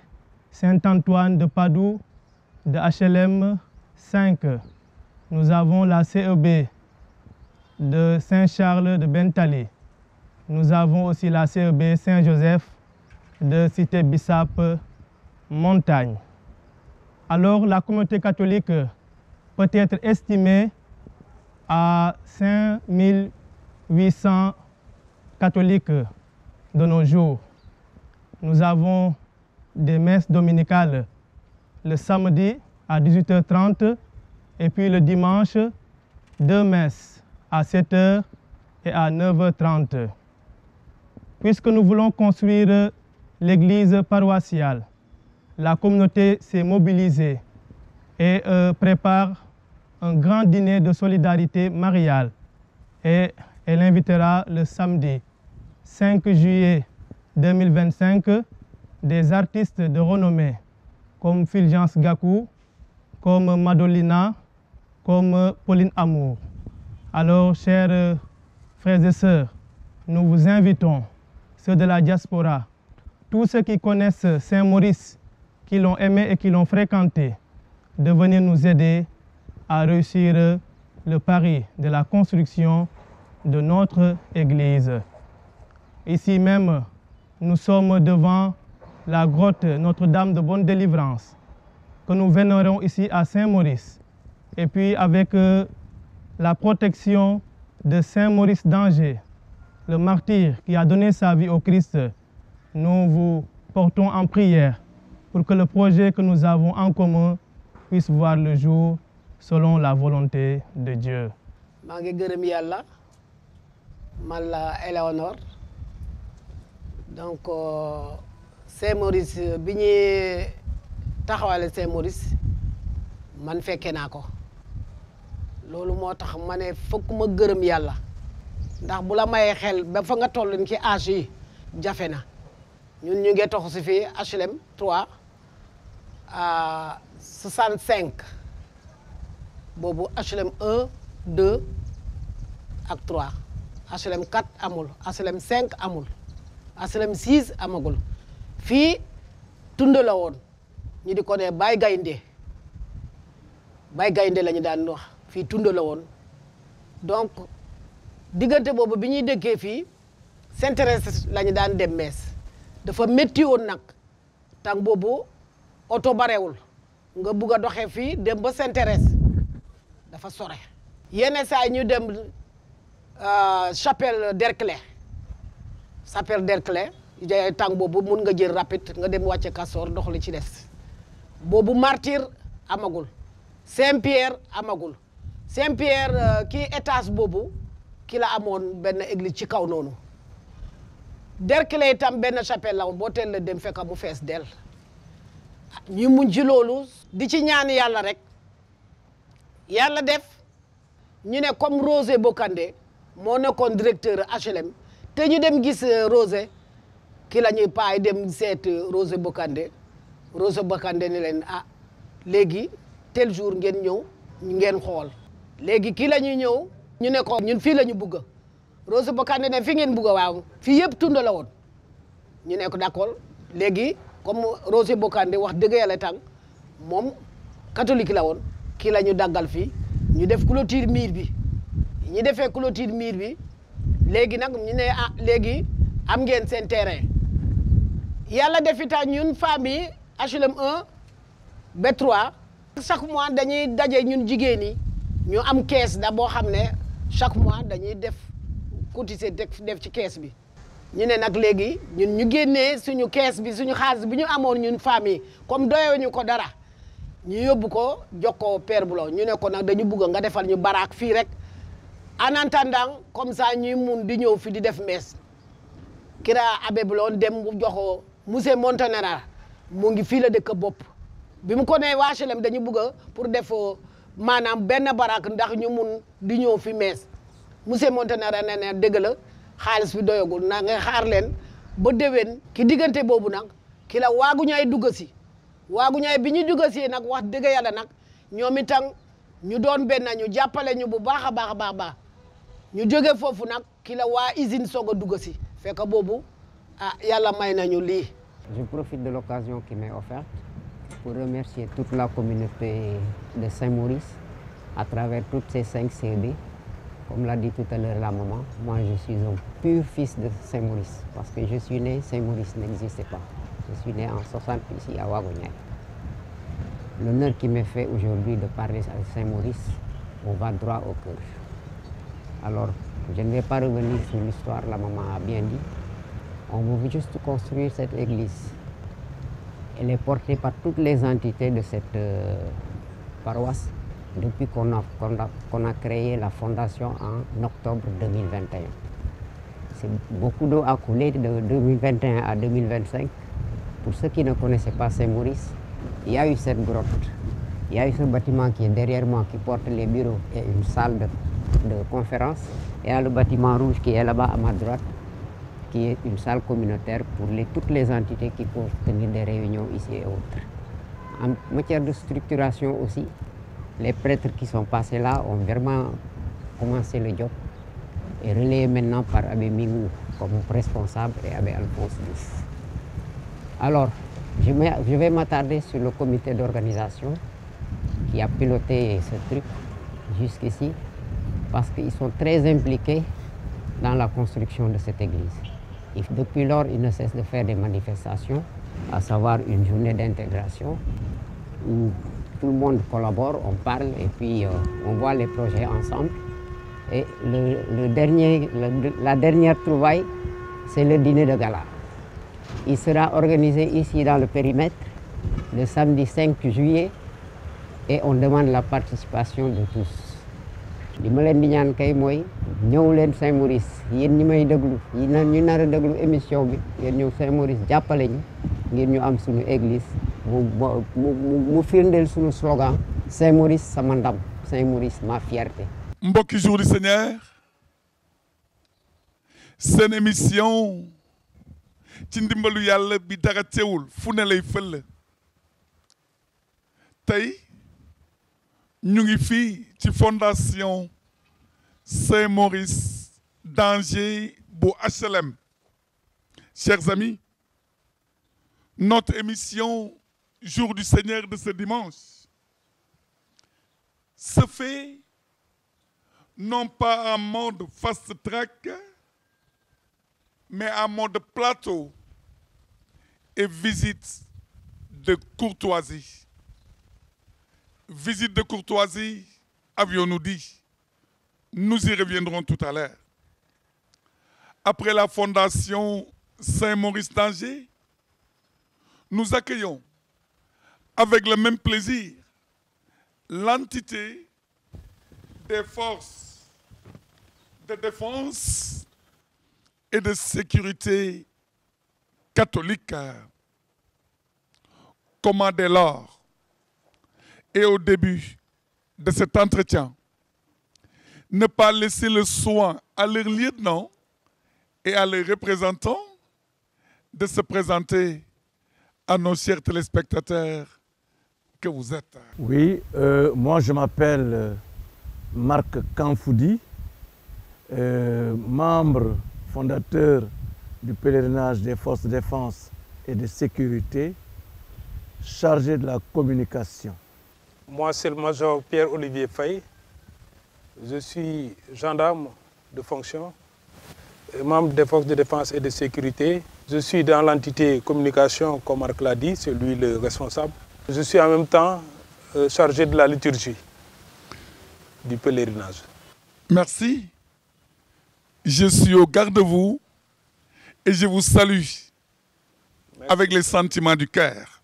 Saint-Antoine de Padoue de HLM 5. Nous avons la CEB de Saint-Charles de Bentali. Nous avons aussi la CEB Saint-Joseph de Cité Bissap Montagne. Alors la communauté catholique peut être estimée à 5800 catholiques de nos jours. Nous avons des messes dominicales le samedi à 18h30 et puis le dimanche, 2 messes à 7h et à 9h30. Puisque nous voulons construire l'église paroissiale, la communauté s'est mobilisée et prépare un grand dîner de solidarité mariale. Et elle invitera le samedi 5 juillet 2025 des artistes de renommée comme Fulgence Gakou, comme Madolina, comme Pauline Amour. Alors, chers frères et sœurs, nous vous invitons, ceux de la diaspora, tous ceux qui connaissent Saint-Maurice, qui l'ont aimé et qui l'ont fréquenté, de venir nous aider à réussir le pari de la construction de notre église. Ici même, nous sommes devant la grotte Notre-Dame de Bonne Délivrance, que nous vénérons ici à Saint-Maurice. Et puis avec la protection de Saint-Maurice d'Angers, le martyr qui a donné sa vie au Christ, nous vous portons en prière pour que le projet que nous avons en commun puisse voir le jour selon la volonté de Dieu. maa ngi gërëm yàlla man la Éléonore donc Saint-Maurice bi ñuy taxawale Saint-Maurice man fekke naa ko loolu moo tax ma ne fokk ma gërëm yàlla ndax bu la mayee xel ba fa nga toll ci âge yi jafe na ñun ñu ngi toxu si fii HLM 3 à 65 boobu HLM 1 2 ak 3 HLM 4 amul HLM 5 amul HLM 6 amagul fii tund la woon ñu di ko ne Baye Gaynde la ñu daan wax fii tund la woon donc diggante boobu bi ñuy dëkkee fii Saint-Thérèse la ñu daan dem mees dafa métti woon nag tàng boobu oto barewul nga bugg a doxee fii dem ba Saint-Thérèse dafa sore yenn saa ñu dem Chapelle Derklé tàng boobu mun nga jël rapide nga dem wàcce Castor dox li ci des boobu Martyr amagul Saint-Pierre amagul Saint-Pierre kii étage boobu ki la amoon benn église ci kaw noonu Derklé itam benn chapelle la woon boo teel la dem fekk mu fees del ñu muñ ci loolu di ci ñaan yàlla rek yàlla def ñu ne comme Rosé Bokandé moo nekkoon directeur HLM te ñu dem gis Rosé ki la ñuy paay dem seet Rosé Bokandé ni leen ah léegi tel jour ngeen ñëw ngeen xool léegi kii la ñuy ñëw ñu ne ko ñun fii la ñu bugg Rosé Bokandé ne fi ngeen bugg waaw fii yëpp tund la woon ñu ne ko d'accord léegi comme Rosé Bokandé wax dëgg yàlla tàng moom catholique la woon kii la ñu daggal fii ñu def clôture mur bi ñu defee clôture mur bi léegi nag ñu ne ah léegi am ngeen seen terrain yàlla def itam ñun famille HLM 1 ba 3 chaque mois dañuy daje ñun jigéen ñi ñu am kees da boo xam ne chaque mois dañuy def cotiser def ci kees bi ñu ne nag léegi ñun ñu génnee suñu kees bi suñu xaalis bi ñu amoon ñun famille comme doyooñu ko dara ñu yóbbu ko jox ko Père Boulon ñu ne ko nag dañu bugg nga defal ñu baraak fii rek en attendant comme ça ñuy mun di ñëw fi di def mees kira Abbé Boulon dem mu jox ko monsieur Montanara mu ngi fii la dëkk bopp bi mu ko nee waa HLM dañu bugg pour def maanaam benn baraak ndax ñu mun di ñëw fi mees monsieur Montanara nee na dëgg la xaalis bi doyagul na nga xaar leen ba déwén ki diggante boobu nag ki la Waaguñaay dugg si Waaguñaay bi ñu dugg si nag wax dëgg yàlla nag ñoom itam ñu doon benn ñu jàppale ñu bu baax a baax ñu jóge foofu nag ki ki la waa usine soog a dugg si fekk boobu ah yàlla may nañu lii. Je profite de l'occasion qui m'est offerte pour remercier toute la communauté de Saint-Maurice à travers toutes ces 5 CD. Comme l'a dit tout à l'heure la maman, moi je suis un pur fils de Saint-Maurice parce que je suis né, Saint-Maurice n'existait pas. Je suis né en 60 ici à Wagognay. L'honneur qui m'est fait aujourd'hui de parler à Saint-Maurice, on va droit au cœur. Alors, je ne vais pas revenir sur l'histoire, la maman a bien dit. On veut juste construire cette église. Elle est portée par toutes les entités de cette paroisse depuis qu'on a créé la fondation en octobre 2021. Beaucoup d'eau a coulé de 2021 à 2025. Pour ceux qui ne connaissaient pas Saint-Maurice, il y a eu cette grotte, il y a eu ce bâtiment qui est derrière moi qui porte les bureaux et une salle de conférence. Et il y a le bâtiment rouge qui est là-bas à ma droite, qui est une salle communautaire pour toutes les entités qui peuvent tenir des réunions ici et autres. En matière de structuration aussi, les prêtres qui sont passés là ont vraiment commencé le job et relayé maintenant par Abbé Mingou comme responsable et Abbé Alphonse Diouf. Alors, je vais m'attarder sur le comité d'organisation qui a piloté ce truc jusqu'ici parce qu'ils sont très impliqués dans la construction de cette église. Et depuis lors, ils ne cessent de faire des manifestations, à savoir une journée d'intégration où tout le monde collabore, on parle et puis on voit les projets ensemble. Et la dernière trouvaille, c'est le dîner de gala. Il sera organisé ici dans le périmètre le samedi 5 juillet et on demande la participation de tous. li ma leen di ñaan kay mooy ñëw leen Saint-Maurice yéen ñi may déglu ñu nar a déglu émission bi yéen ñëw Saint-Maurice jàppale ñu ngir ñu am suñu église mu firndeel suñu slogan Saint-Maurice sama ndam Saint-Maurice ma fierté. mbokki jour du Seigneur seen émission ci ndimbalu yàlla bi dara teewul fu ne lay fël tey ñu ngi fii ci fondation Saint-Maurice d'Angers bu HLM. Chers amis, notre émission Jour du Seigneur de ce dimanche se fait non pas en mode fast track, mais en mode plateau et visite de courtoisie. Visite de courtoisie, avions-nous dit. Nous y reviendrons tout à l'heure. Après la fondation Saint-Maurice d'Angers, nous accueillons avec le même plaisir l'entité des forces de défense et de sécurité catholiques. Comment dès lors et au début de cet entretien, ne pas laisser le soin à leurs lieutenants et à leurs représentants de se présenter à nos chers téléspectateurs que vous êtes. Oui, moi je m'appelle Marc Kanfoudi, membre fondateur du pèlerinage des forces de défense et de sécurité, chargé de la communication. Moi, c'est le major Pierre-Olivier Faye. Je suis gendarme de fonction, membre des forces de défense et de sécurité. Je suis dans l'entité communication, comme Marc l'a dit, c'est lui le responsable. Je suis en même temps chargé de la liturgie du pèlerinage. Merci. Je suis au garde-vous et je vous salue. Merci. Avec les sentiments du cœur,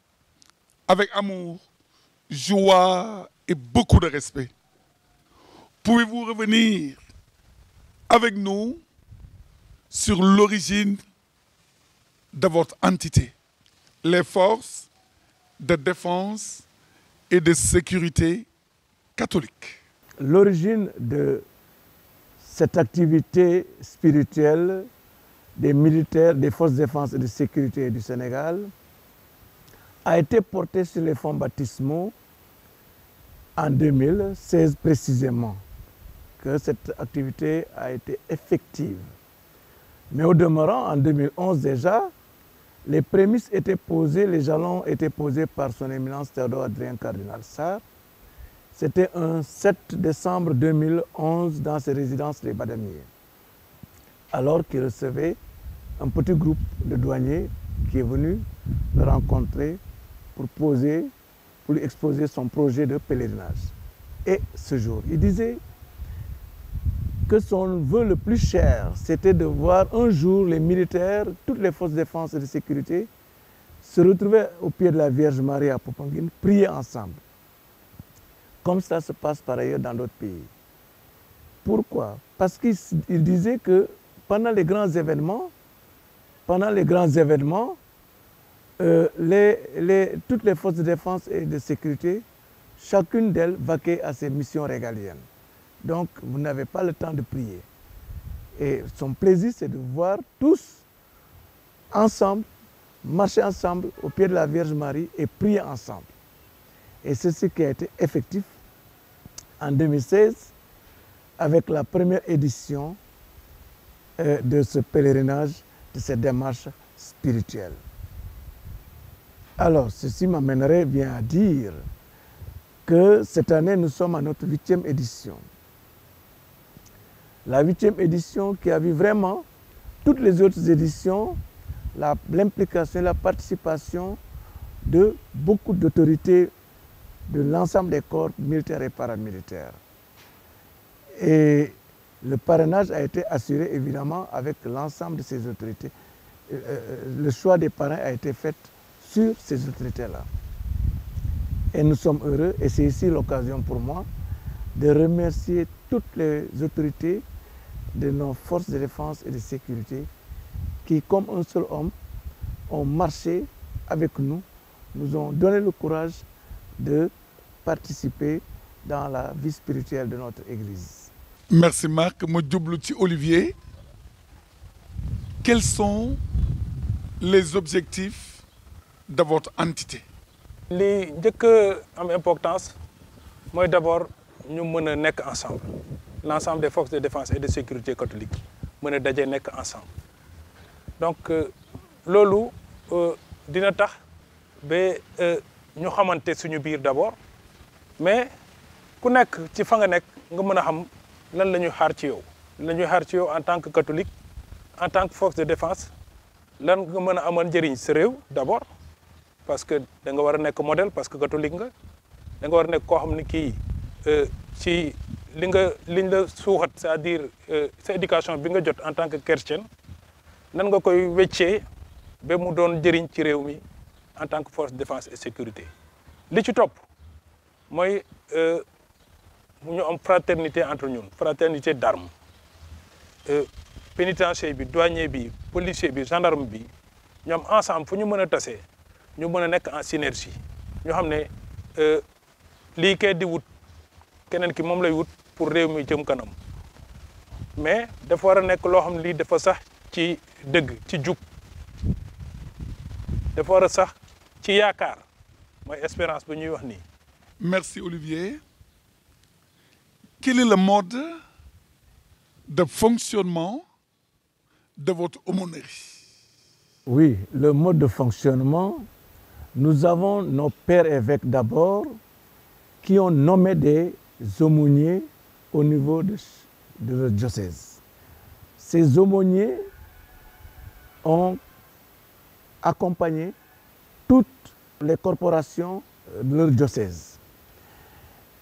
avec amour, joie et beaucoup de respect. Pouvez-vous revenir avec nous sur l'origine de votre entité, les forces de défense et de sécurité catholiques? L'origine de cette activité spirituelle des militaires des forces de défense et de sécurité du Sénégal a été portée sur les fonds baptismaux en 2016 précisément, que cette activité a été effective. Mais au demeurant, en 2011 déjà, les prémices étaient posées, les jalons étaient posés par son éminence Théodore Adrien Cardinal Sarr. C'était un 7 décembre 2011 dans ses résidences Les Badamiers, alors qu'il recevait un petit groupe de douaniers qui est venu le rencontrer pour lui exposer son projet de pèlerinage. Et ce jour, il disait que son vœu le plus cher, c'était de voir un jour les militaires, toutes les forces de défense et de sécurité, se retrouver au pied de la Vierge Marie à Popenguine, prier ensemble. Comme ça se passe par ailleurs dans d'autres pays. Pourquoi? Parce qu'il disait que pendant les grands événements, toutes les forces de défense et de sécurité, chacune d'elles vaquait à ses missions régaliennes. Donc, vous n'avez pas le temps de prier. Et son plaisir, c'est de voir tous ensemble, marcher ensemble au pied de la Vierge Marie et prier ensemble. Et c'est ce qui a été effectif en 2016 avec la première édition de ce pèlerinage, de cette démarche spirituelle. Alors, ceci m'amènerait bien à dire que cette année, nous sommes à notre 8e édition. La 8e édition qui a vu vraiment toutes les autres éditions, l'implication, la participation de beaucoup d'autorités de l'ensemble des corps militaires et paramilitaires. Et le parrainage a été assuré évidemment avec l'ensemble de ces autorités. Le choix des parrains a été fait sur ces autorités-là. Et nous sommes heureux, et c'est ici l'occasion pour moi de remercier toutes les autorités de nos forces de défense et de sécurité qui, comme un seul homme, ont marché avec nous, nous ont donné le courage de participer dans la vie spirituelle de notre Église. Merci Marc. Moi, Djoublouti Olivier, quels sont les objectifs de votre entité? li njëkk am importance mooy d'abord ñu mën a nekk ensemble l'ensemble des forces de défense et de sécurité catholiques mën a daje nekk ensemble donc loolu dina tax ba ñu xamante suñu biir d'abord mais ku nekk ci fa nga nekk nga mën a xam lan la ñuy xaar ci yow la ñuy xaar ci yow en tant que catholique en tant que force de défense lan nga mën a amal njëriñ sa réew d'abord parce que da nga war a nekk modèle parce que catholique nga da nga war a nekk koo xam ne kii ci liñ la suuxat c'est-à-dire sa éducation bi nga jot en tant que chrétien nan nga koy weccee ba mu doon jëriñ ci réew mi en tant que force de défense et sécurité li ci topp mooy ñu am fraternité entre ñun fraternité d'armes pénitencier bi douanier bi policier bi gendarme bi ñoom ensemble fu ñu mën a tasee ñu mën a nekk en synergie ñu xam ne lii kay di wut keneen ki moom lay wut pour réew mi jëm kanam mais dafa war a nekk loo xam ne lii dafa sax ci dëgg ci jub dafa war a sax ci yaakaar mooy espérance ba ñuy wax nii. Merci Olivier. Quel est le mode de fonctionnement de votre aumônerie? Oui, le mode de fonctionnement, nous avons nos pères évêques d'abord qui ont nommé des aumôniers au niveau de leur diocèse. Ces aumôniers ont accompagné toutes les corporations de leur diocèse.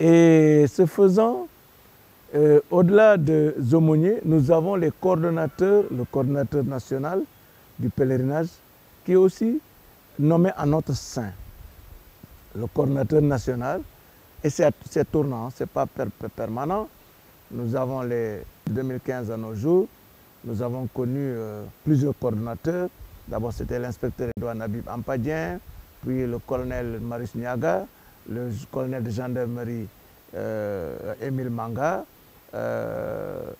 Et ce faisant, au-delà des aumôniers, nous avons les coordonnateurs, le coordonnateur national du pèlerinage, qui est aussi nommé en notre sein. Le coordonnateur national, et c'est tournant, ce n'est pas permanent. Nous avons les 2015 à nos jours, nous avons connu plusieurs coordonnateurs. D'abord, c'était l'inspecteur Edouard Nabib Ampadien, puis le colonel Marius Niaga, le colonel de gendarmerie Émile Manga,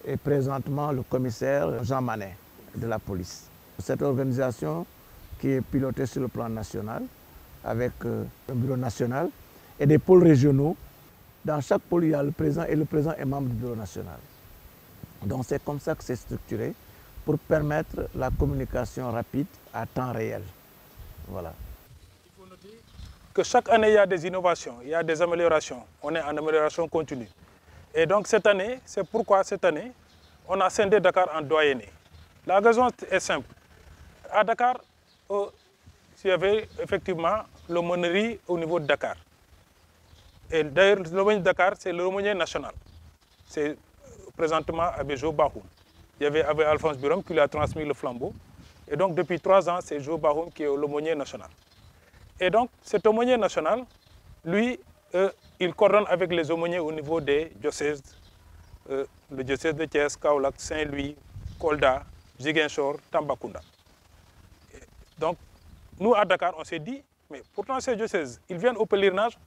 et présentement le commissaire Jean Manet de la police. Cette organisation qui est pilotée sur le plan national, avec un bureau national et des pôles régionaux. Dans chaque pôle, il y a le président et le président est membre du bureau national. Donc c'est comme ça que c'est structuré pour permettre la communication rapide à temps réel. Voilà. Il faut noter que chaque année, il y a des innovations, il y a des améliorations. On est en amélioration continue. Et donc cette année, c'est pourquoi cette année, on a scindé Dakar en doyenné. La raison est simple. À Dakar, il y avait effectivement l'aumônerie au niveau de Dakar. Et d'ailleurs, l'aumônier de Dakar, c'est l'aumônier national. C'est présentement Abbé Jo Bahoum. Il y avait Abbé Alphonse Birom qui lui a transmis le flambeau. Et donc, depuis 3 ans, c'est Jo Bahoum qui est l'aumônier national. Et donc, cet aumônier national, lui, il coordonne avec les aumôniers au niveau des diocèses, le diocèse de Thiès, Kaolack, Saint-Louis, Kolda, Ziguinchor, Tambacounda. Donc, nous, à Dakar, on s'est dit, mais pourtant ces diocèses, ils viennent au pèlerinage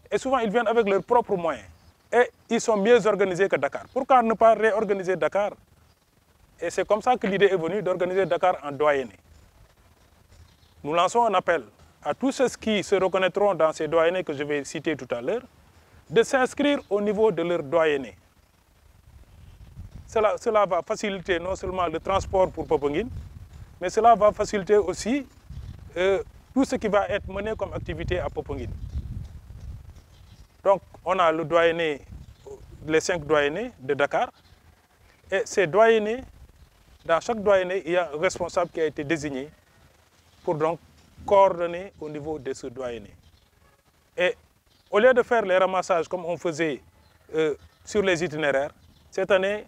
et souvent ils viennent avec leurs propres moyens. Et ils sont mieux organisés que Dakar. Pourquoi ne pas réorganiser Dakar? Et c'est comme ça que l'idée est venue d'organiser Dakar en doyenné. Nous lançons un appel à tous ceux qui se reconnaîtront dans ces doyennés que je vais citer tout à l'heure, de s'inscrire au niveau de leur doyenné. Cela va faciliter non seulement le transport pour Popenguine, mais cela va faciliter aussi tout ce qui va être mené comme activité à Popenguine. Donc, on a le doyenné, les 5 doyennés de Dakar. Et ces doyennés, dans chaque doyenné, il y a un responsable qui a été désigné pour donc coordonner au niveau de ce doyenné. Et au lieu de faire les ramassages comme on faisait sur les itinéraires, cette année,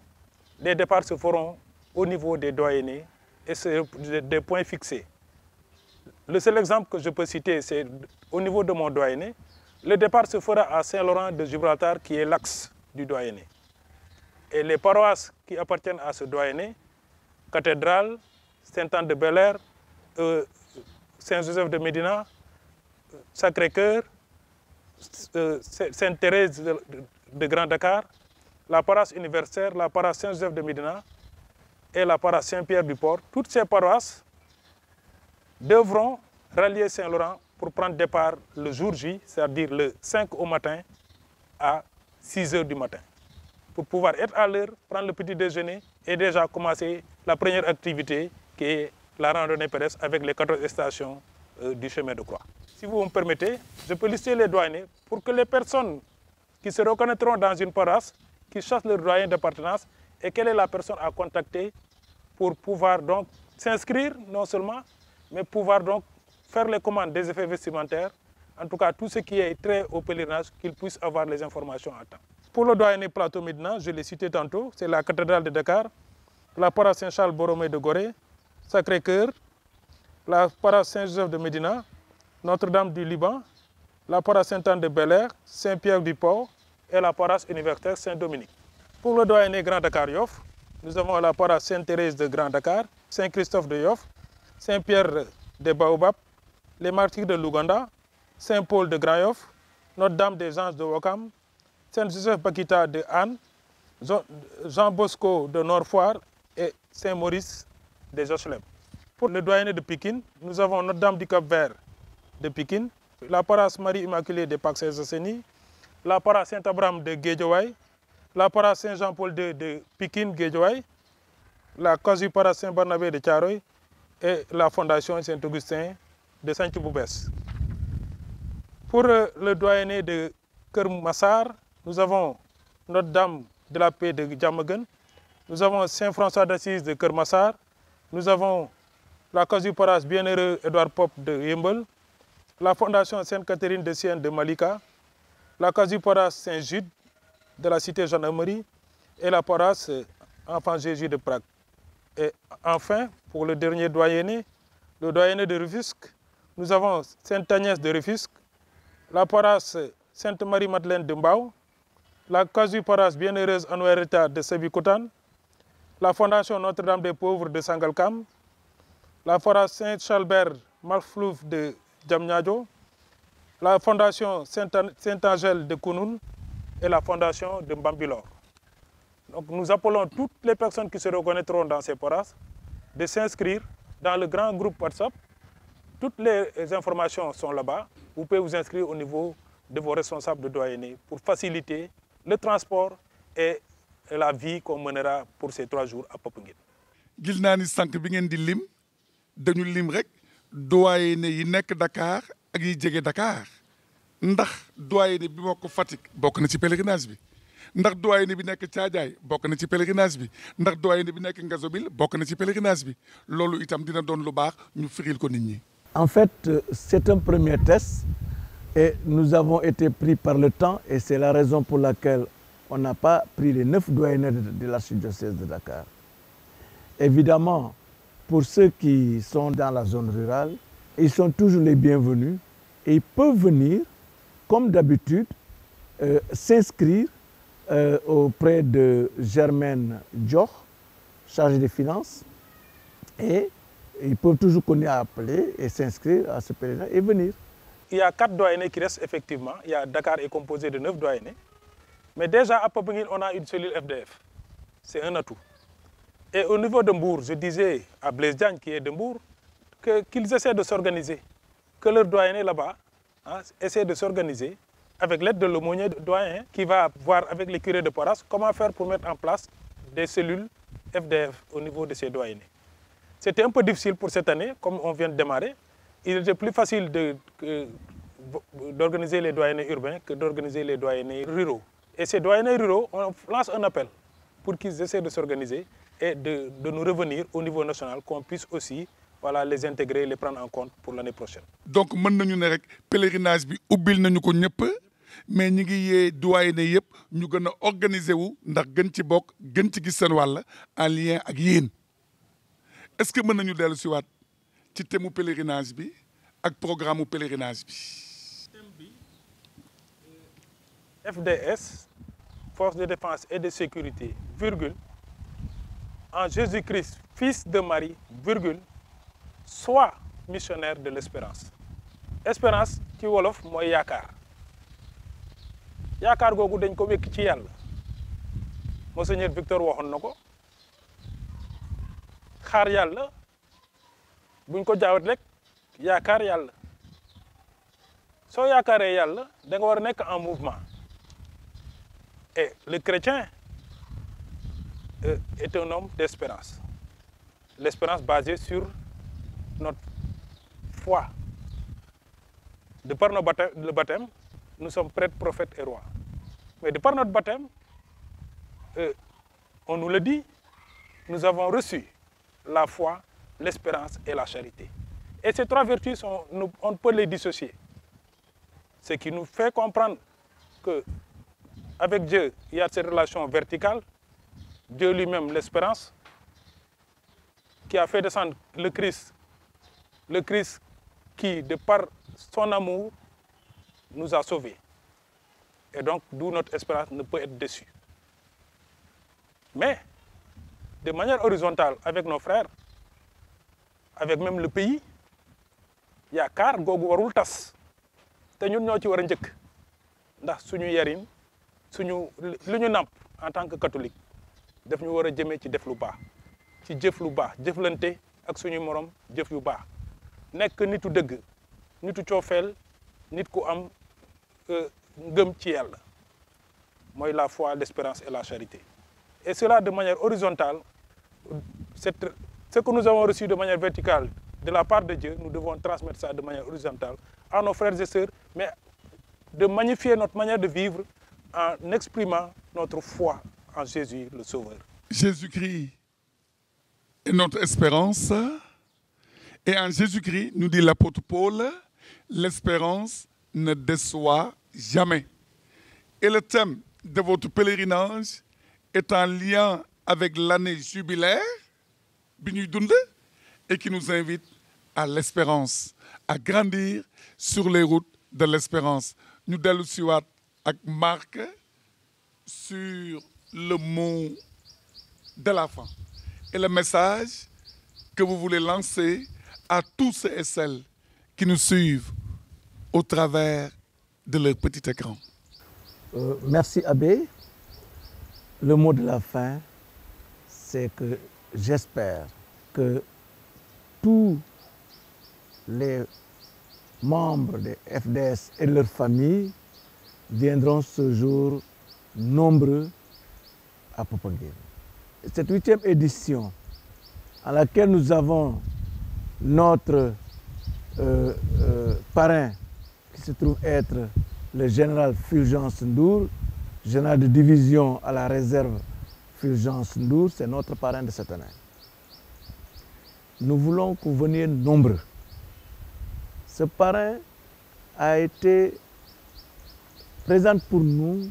les départs se feront au niveau des doyennés et c'est des points fixés. Le seul exemple que je peux citer, c'est au niveau de mon doyenné. Le départ se fera à Saint-Laurent de Gibraltar, qui est l'axe du doyenné. Et les paroisses qui appartiennent à ce doyenné, Cathédrale, Sainte-Anne-de-Bel-Air, Saint-Joseph de Médina, Sacré-Cœur, Sainte-Thérèse de Grand Dakar, la paroisse universitaire, la paroisse Saint-Joseph de Médina et la paroisse Saint-Pierre du Port, toutes ces paroisses devront rallier Saint-Laurent pour prendre départ le jour J, c'est-à-dire le 5 au matin à 6 h du matin, pour pouvoir être à l'heure, prendre le petit déjeuner et déjà commencer la première activité qui est la randonnée pédestre avec les 14 stations du chemin de croix. Si vous me permettez, je peux lister les doyennés pour que les personnes qui se reconnaîtront dans une paroisse, qui chassent leur doyen d'appartenance et quelle est la personne à contacter pour pouvoir donc s'inscrire non seulement, mais pouvoir donc faire les commandes des effets vestimentaires, en tout cas tout ce qui est trait au pèlerinage, qu'ils puissent avoir les informations à temps. Pour le doyenné Plateau Médina, je l'ai cité tantôt, c'est la cathédrale de Dakar, la paroisse Saint-Charles-Borromée de Gorée, Sacré-Cœur, la paroisse Saint-Joseph de Médina, Notre-Dame du Liban, la paroisse Sainte-Anne-de-Bel-Air, Saint-Pierre du Port et la paroisse universitaire Saint-Dominique. Pour le doyenné Grand Dakar Yoff, nous avons la paroisse Sainte-Thérèse de Grand Dakar, Saint-Christophe de Yoff, Saint-Pierre de Baobab, les martyrs de Luganda, Saint-Paul de Grand Yoff, Notre-Dame des Anges de Ouakam, Saint-Joseph Bakita de Anne, Jean Bosco de Nord-Foire et Saint-Maurice de Jochelem. Pour le doyenné de Pikine, nous avons Notre-Dame du Cap-Vert de Pikine, la paroisse Marie-Immaculée de Pax-Saint-Denis, la paroisse Saint-Abraham de Guédiawaye, la paroisse Saint-Jean-Paul II de Pikine Guédiawaye, la quasi-paroisse Saint-Barnabé de Thiaroye et la fondation Saint-Augustin de Saint-Thiboubès. Pour le doyenné de Kermassar, nous avons Notre-Dame de la Paix de Diamaguène, nous avons Saint-François d'Assise de Kermassar, nous avons la quasi-paroisse Bienheureux Édouard Pop de Yembel, la fondation Sainte-Catherine de Sienne de Malika, la quasi-paroisse Saint-Jude de la cité Gendarmerie et la paroisse Enfant Jésus de Prague. Et enfin, pour le dernier doyenné, le doyenné de Rufisque, nous avons Sainte-Agnès de Rufisque, la paroisse Sainte-Marie-Madeleine de Mbao, la quasi-paroisse Bienheureuse Anouareta de Sébikotane, la fondation Notre-Dame des Pauvres de Sangalkam, la paroisse Saint-Chalbert Malflouf de Djamnyadjo, la fondation Saint-Angèle de Kounoun et la fondation de Mbambilor. Donc nous appelons toutes les personnes qui se reconnaîtront dans ces paroisses de s'inscrire dans le grand groupe WhatsApp. Toutes les informations sont là-bas. Vous pouvez vous inscrire au niveau de vos responsables de doyenné pour faciliter le transport et et la vie qu'on mènera pour ces 3 jours à Popenguine. gis naa ni sànq bi ngeen di lim dañu lim rek doyen yi nekk Dakar ak yi jege Dakar ndax doyen bi bokk Fatick bokk na ci pèlerinage bi ndax doyen bi nekk Thiadiaye bokk na ci pèlerinage bi ndax doyen bi nekk Ngazobil bokk na ci pèlerinage bi loolu itam dina doon lu baax ñu firil ko nit ñi. En fait, c'est un premier test et nous avons été pris par le temps et c'est la raison pour laquelle on n'a pas pris les 9 doyennés de l'archidiocèse de Dakar. Évidemment, pour ceux qui sont dans la zone rurale, ils sont toujours les bienvenus et ils peuvent venir, comme d'habitude, s'inscrire auprès de Germaine Dior, chargée des finances, et ils peuvent toujours continuer à appeler et s'inscrire à ce pèlerinage et venir. Il y a 4 doyennés qui restent effectivement. Dakar est composé de 9 doyennés. Mais déjà à Popenguine, on a une cellule FDF. C'est un atout. Et au niveau de Mbour, je disais à Blaise Diagne qui est de Mbour, qu'ils essaient de s'organiser. Que leur doyenné là-bas essaie de s'organiser avec l'aide de l'aumônier doyen qui va voir avec les curés de paroisse comment faire pour mettre en place des cellules FDF au niveau de ces doyennés. C'était un peu difficile pour cette année, comme on vient de démarrer. Il était plus facile d'organiser les doyennés urbains que d'organiser les doyennés ruraux. Et ces doyennés ruraux, on lance un appel pour qu'ils essaient de s'organiser et de nous revenir au niveau national, qu'on puisse aussi les intégrer, les prendre en compte pour l'année prochaine. Donc, mën nañu ne rek pèlerinage bi ubbil nañu ko ñëpp mais ñi ngi yee doyenné yëpp ñu gën a organiser wu ndax gën ci bokk gën ci gis seen wàll en lien ak yéen. Est-ce que mën nañu dellu si waat ci thème pèlerinage bi ak programme pèlerinage bi. Thème bi FDS, Force de défense et de sécurité, virgule, en Jésus-Christ, fils de Marie, virgule, soit missionnaire de l'espérance. Espérance ci wolof mooy yaakaar yaakaar googu dañ ko wekk ci yàlla Monseigneur Victor waxoon na ko xaar yàlla buñ ko jaawat rek yaakaar yàlla soo yaakaaree yàlla da nga war a nekk en mouvement et le chrétien est un homme d'espérance. L'espérance basée sur notre foi. De par le baptême, nous sommes prêtres, prophètes et rois. Mais de par notre baptême, on nous le dit, nous avons reçu la foi, l'espérance et la charité. Et ces 3 vertus, on peut les dissocier. Ce qui nous fait comprendre qu'avec Dieu, il y a cette relation verticale, Dieu lui-même, l'espérance, qui a fait descendre le Christ qui, de par son amour, nous a sauvés. Et donc, d'où notre espérance ne peut être déçue. Mais, de manière horizontale, avec nos frères, avec même le pays, yaakaar googu warul tas te ñun ñoo ci war a njëkk ndax suñu yarin suñu lu ñu nàmp en tant que catholique daf ñu war a jëmee ci def lu baax ci jëf lu baax jëflante ak suñu morom jëf yu baax nekk nitu dëgg nitu coofeel nit ku am ngëm ci yàlla mooy la foi, l'espérance et la charité. Et cela de manière horizontale, ce que nous avons reçu de manière verticale de la part de Dieu, nous devons transmettre ça de manière horizontale à nos frères et sœurs, mais de magnifier notre manière de vivre en exprimant notre foi en Jésus le Sauveur. Jésus-Christ est notre espérance. Et en Jésus-Christ, nous dit l'apôtre Paul, l'espérance ne déçoit jamais. Et le thème de votre pèlerinage est en lien avec l'année jubilaire et qui nous invite à l'espérance, à grandir sur les routes de l'espérance. Nous dellu siwaat ak Marc sur le mot de la fin et le message que vous voulez lancer à tous ceux et celles qui nous suivent au travers de leur petit écran. Merci Abbé. Le mot de la fin, c'est que j'espère que tous les membres des FDS et leurs familles viendront ce jour nombreux à Popenguine. Cette 8e édition, à laquelle nous avons notre parrain, qui se trouve être le général Fulgence Ndour, général de division à la réserve Fulgence Ndour, c'est notre parrain de cette année. Nous voulons que vous veniez nombreux. Ce parrain a été présente pour nous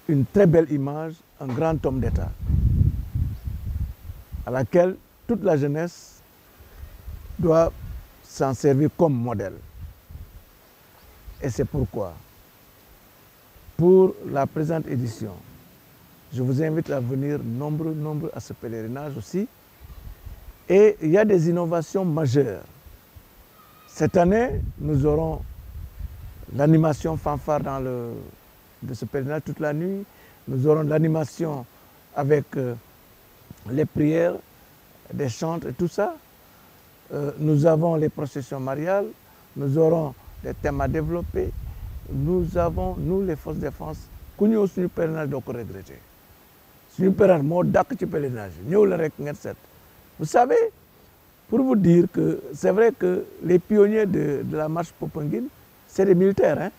une très belle image, un grand homme d'État, à laquelle toute la jeunesse doit s'en servir comme modèle. Et c'est pourquoi, pour la présente édition, je vous invite à venir nombreux à ce pèlerinage aussi. Et il y a des innovations majeures. Cette année, nous aurons l'animation fanfare de ce pèlerinage toute la nuit. Nous aurons l'animation avec les prières, des chants et tout ça. Nous avons les processions mariales. Nous aurons des thèmes à développer. Nous avons, nous les forces de défense, ku ñëw suñu pèlerinage doo ko regretter. Suñu pèlerinage moo dàq ci pèlerinage ñëw la rek ngeen seet. Vous savez, pour vous dire que c'est vrai que les pionniers de la marche Popenguine, c'est des militaires. Hein?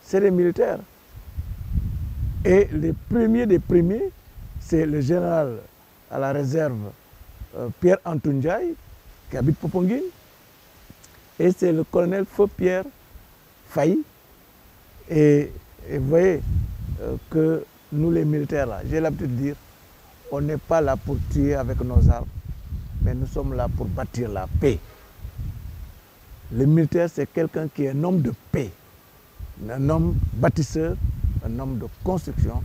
C'est des militaires. Et les premiers des premiers, c'est le général à la réserve Pierre Antoundiaï, qui habite Popenguine. Et c'est le colonel Feu Pierre Faye. Et vous voyez que nous les militaires là, j'ai l'habitude de dire, on n'est pas là pour tuer avec nos armes, mais nous sommes là pour bâtir la paix. Le militaire, c'est quelqu'un qui est un homme de paix, un homme bâtisseur, un homme de construction.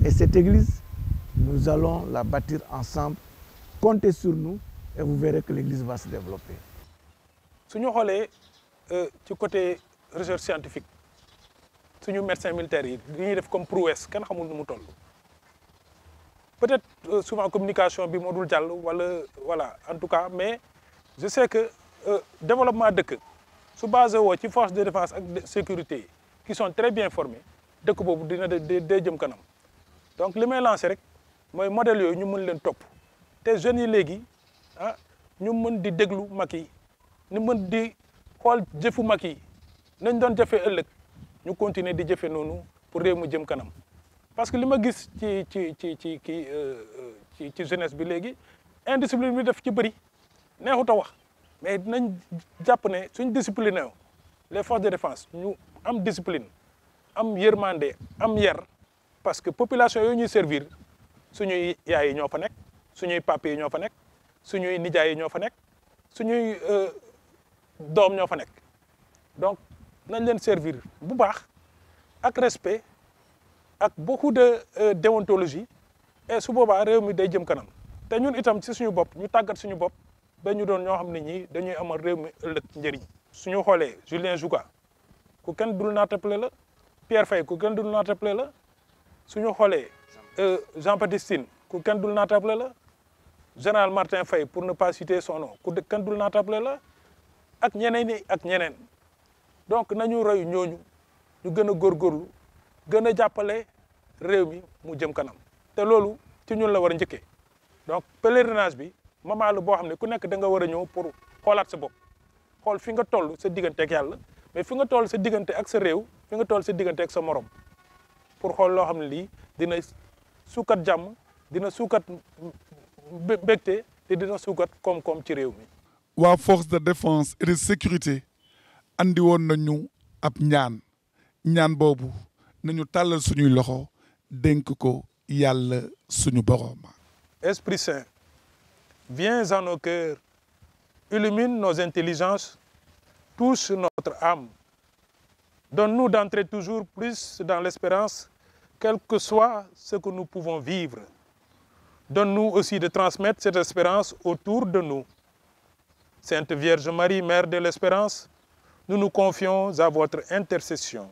Et cette église, nous allons la bâtir ensemble. Comptez sur nous et vous verrez que l'église va se développer. Si nous regardons du côté recherche scientifique, si nous médecins militaires, ils font comme prouesse, quand nous savons peut-être souvent communication bi modul jall voilà en tout cas mais je sais que développement dëkk su basé wo ci force de défense et de sécurité qui sont très bien formés dëkk bobu dina day jëm kanam donc limay lancer rek moy modèle yoy ñu mën leen top té jeunes yi légui ah ñu mën di déglu mag yi ñu mën di xol jëfu mag yi nañ doon jëfé ëlëk ñu continuer di jëfé nonu pour réew mu jëm kanam. Parce que li ma gis ci jeunesse bi léegi indiscipline bi def ci bëri neexut a wax mais dinañ jàpp ne suñ discipliné les forces de défense ñu am discipline am yërmande am yar parce que population yooyu ñuy servir suñuy yaay yi ñoo fa nekk suñuy pape yi ñoo fa nekk suñuy nijaay yi ñoo fa nekk suñuy doom ñoo fa nekk donc nañ leen servir bu baax ak respect ak beaucoup de déontologie et su boobaa réew mi day jëm kanam te ñun itam ci suñu bopp ñu tàggat suñu bopp ba ñu doon ñoo xam ne ñii dañuy amal réew mi ëllëg njëriñ. suñu xoolee Julien Jouga ku kenn dul naatable la Pierre Faye ku kenn dul naatable la suñu xoolee Jean-Baptiste Tine ku kenn dul naatable la général Martin Faye pour ne pas citer son nom ku kenn dul naatable la ak ñeneen ñi ak ñeneen donc nañu roy ñooñu ñu gën a góorgóorlu. gën a jàppale réew mi mu jëm kanam te loolu ci ñun la war a njëkkee donc pèlerinage bi moment la boo xam ne ku nekk da nga war a ñëw pour xoolaat sa bopp xool fi nga toll sa diggante ak yàlla mais fi nga toll sa diggante ak sa réew fi nga toll sa diggante ak sa morom pour xool loo xam ne lii dina suukat jàmm dina suukat mbégte te dina suukat koom-koom ci réew mi. waa force de défense et de sécurité andi woon nañu ab ñaan boobu. nañu tàllal suñuy loxo dénk ko yàlla suñu borom. Esprit Saint, viens en nos cœurs, illumine nos intelligences, touche notre âme. Donne-nous d'entrer toujours plus dans l'espérance, quel que soit ce que nous pouvons vivre. Donne-nous aussi de transmettre cette espérance autour de nous. Sainte Vierge Marie, Mère de l'Espérance, nous nous confions à votre intercession.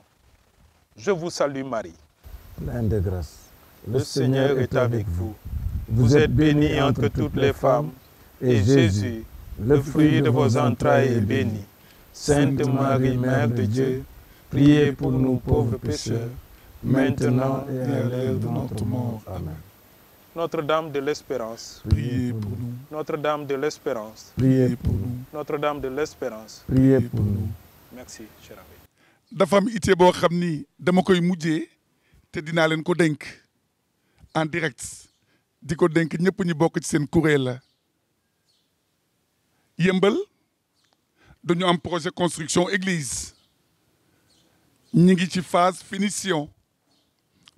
Je vous salue Marie. Pleine de grâce. Le Seigneur est avec vous. Vous êtes bénie entre toutes les femmes, et Jésus, le fruit de vos entrailles, est béni. Sainte Marie, Mère de Dieu, priez pour nous pauvres pécheurs, maintenant et à l'heure de notre mort. Amen. Notre-Dame de l'Espérance, Priez pour nous. Notre-Dame de l'Espérance, Priez pour nous. Notre-Dame de l'Espérance. Priez pour nous. Merci, cher abbé. dafa am ité boo xam ni dama koy mujjee te dinaa leen ko dénk en direct di ko dénk ñëpp ñi bokk ci seen kuréel la Yëmbal dañu am projet construction église ñi ngi ci phase finition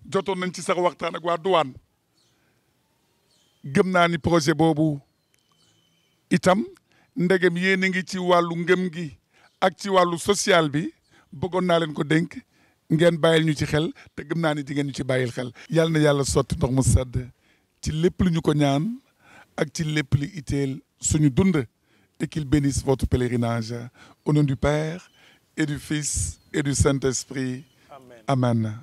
jotoon nañ ci sax waxtaan ak waa douane gëm naa ni projet boobu itam ndegem yéen a ngi ci wàllu ngëm gi ak ci wàllu social bi bëggoon naa leen ko dénk ngeen bàyyil ñu ci xel te gëm naa ni di ngeen ñu ci bàyyil xel yàlla na yàlla sotti ndox mu sedd ci lépp lu ñu ko ñaan ak ci lépp li itteel suñu dund et qu'il bénisse votre pèlerinage au nom du Père et du Fils et du Saint-Esprit. Amen. Amen.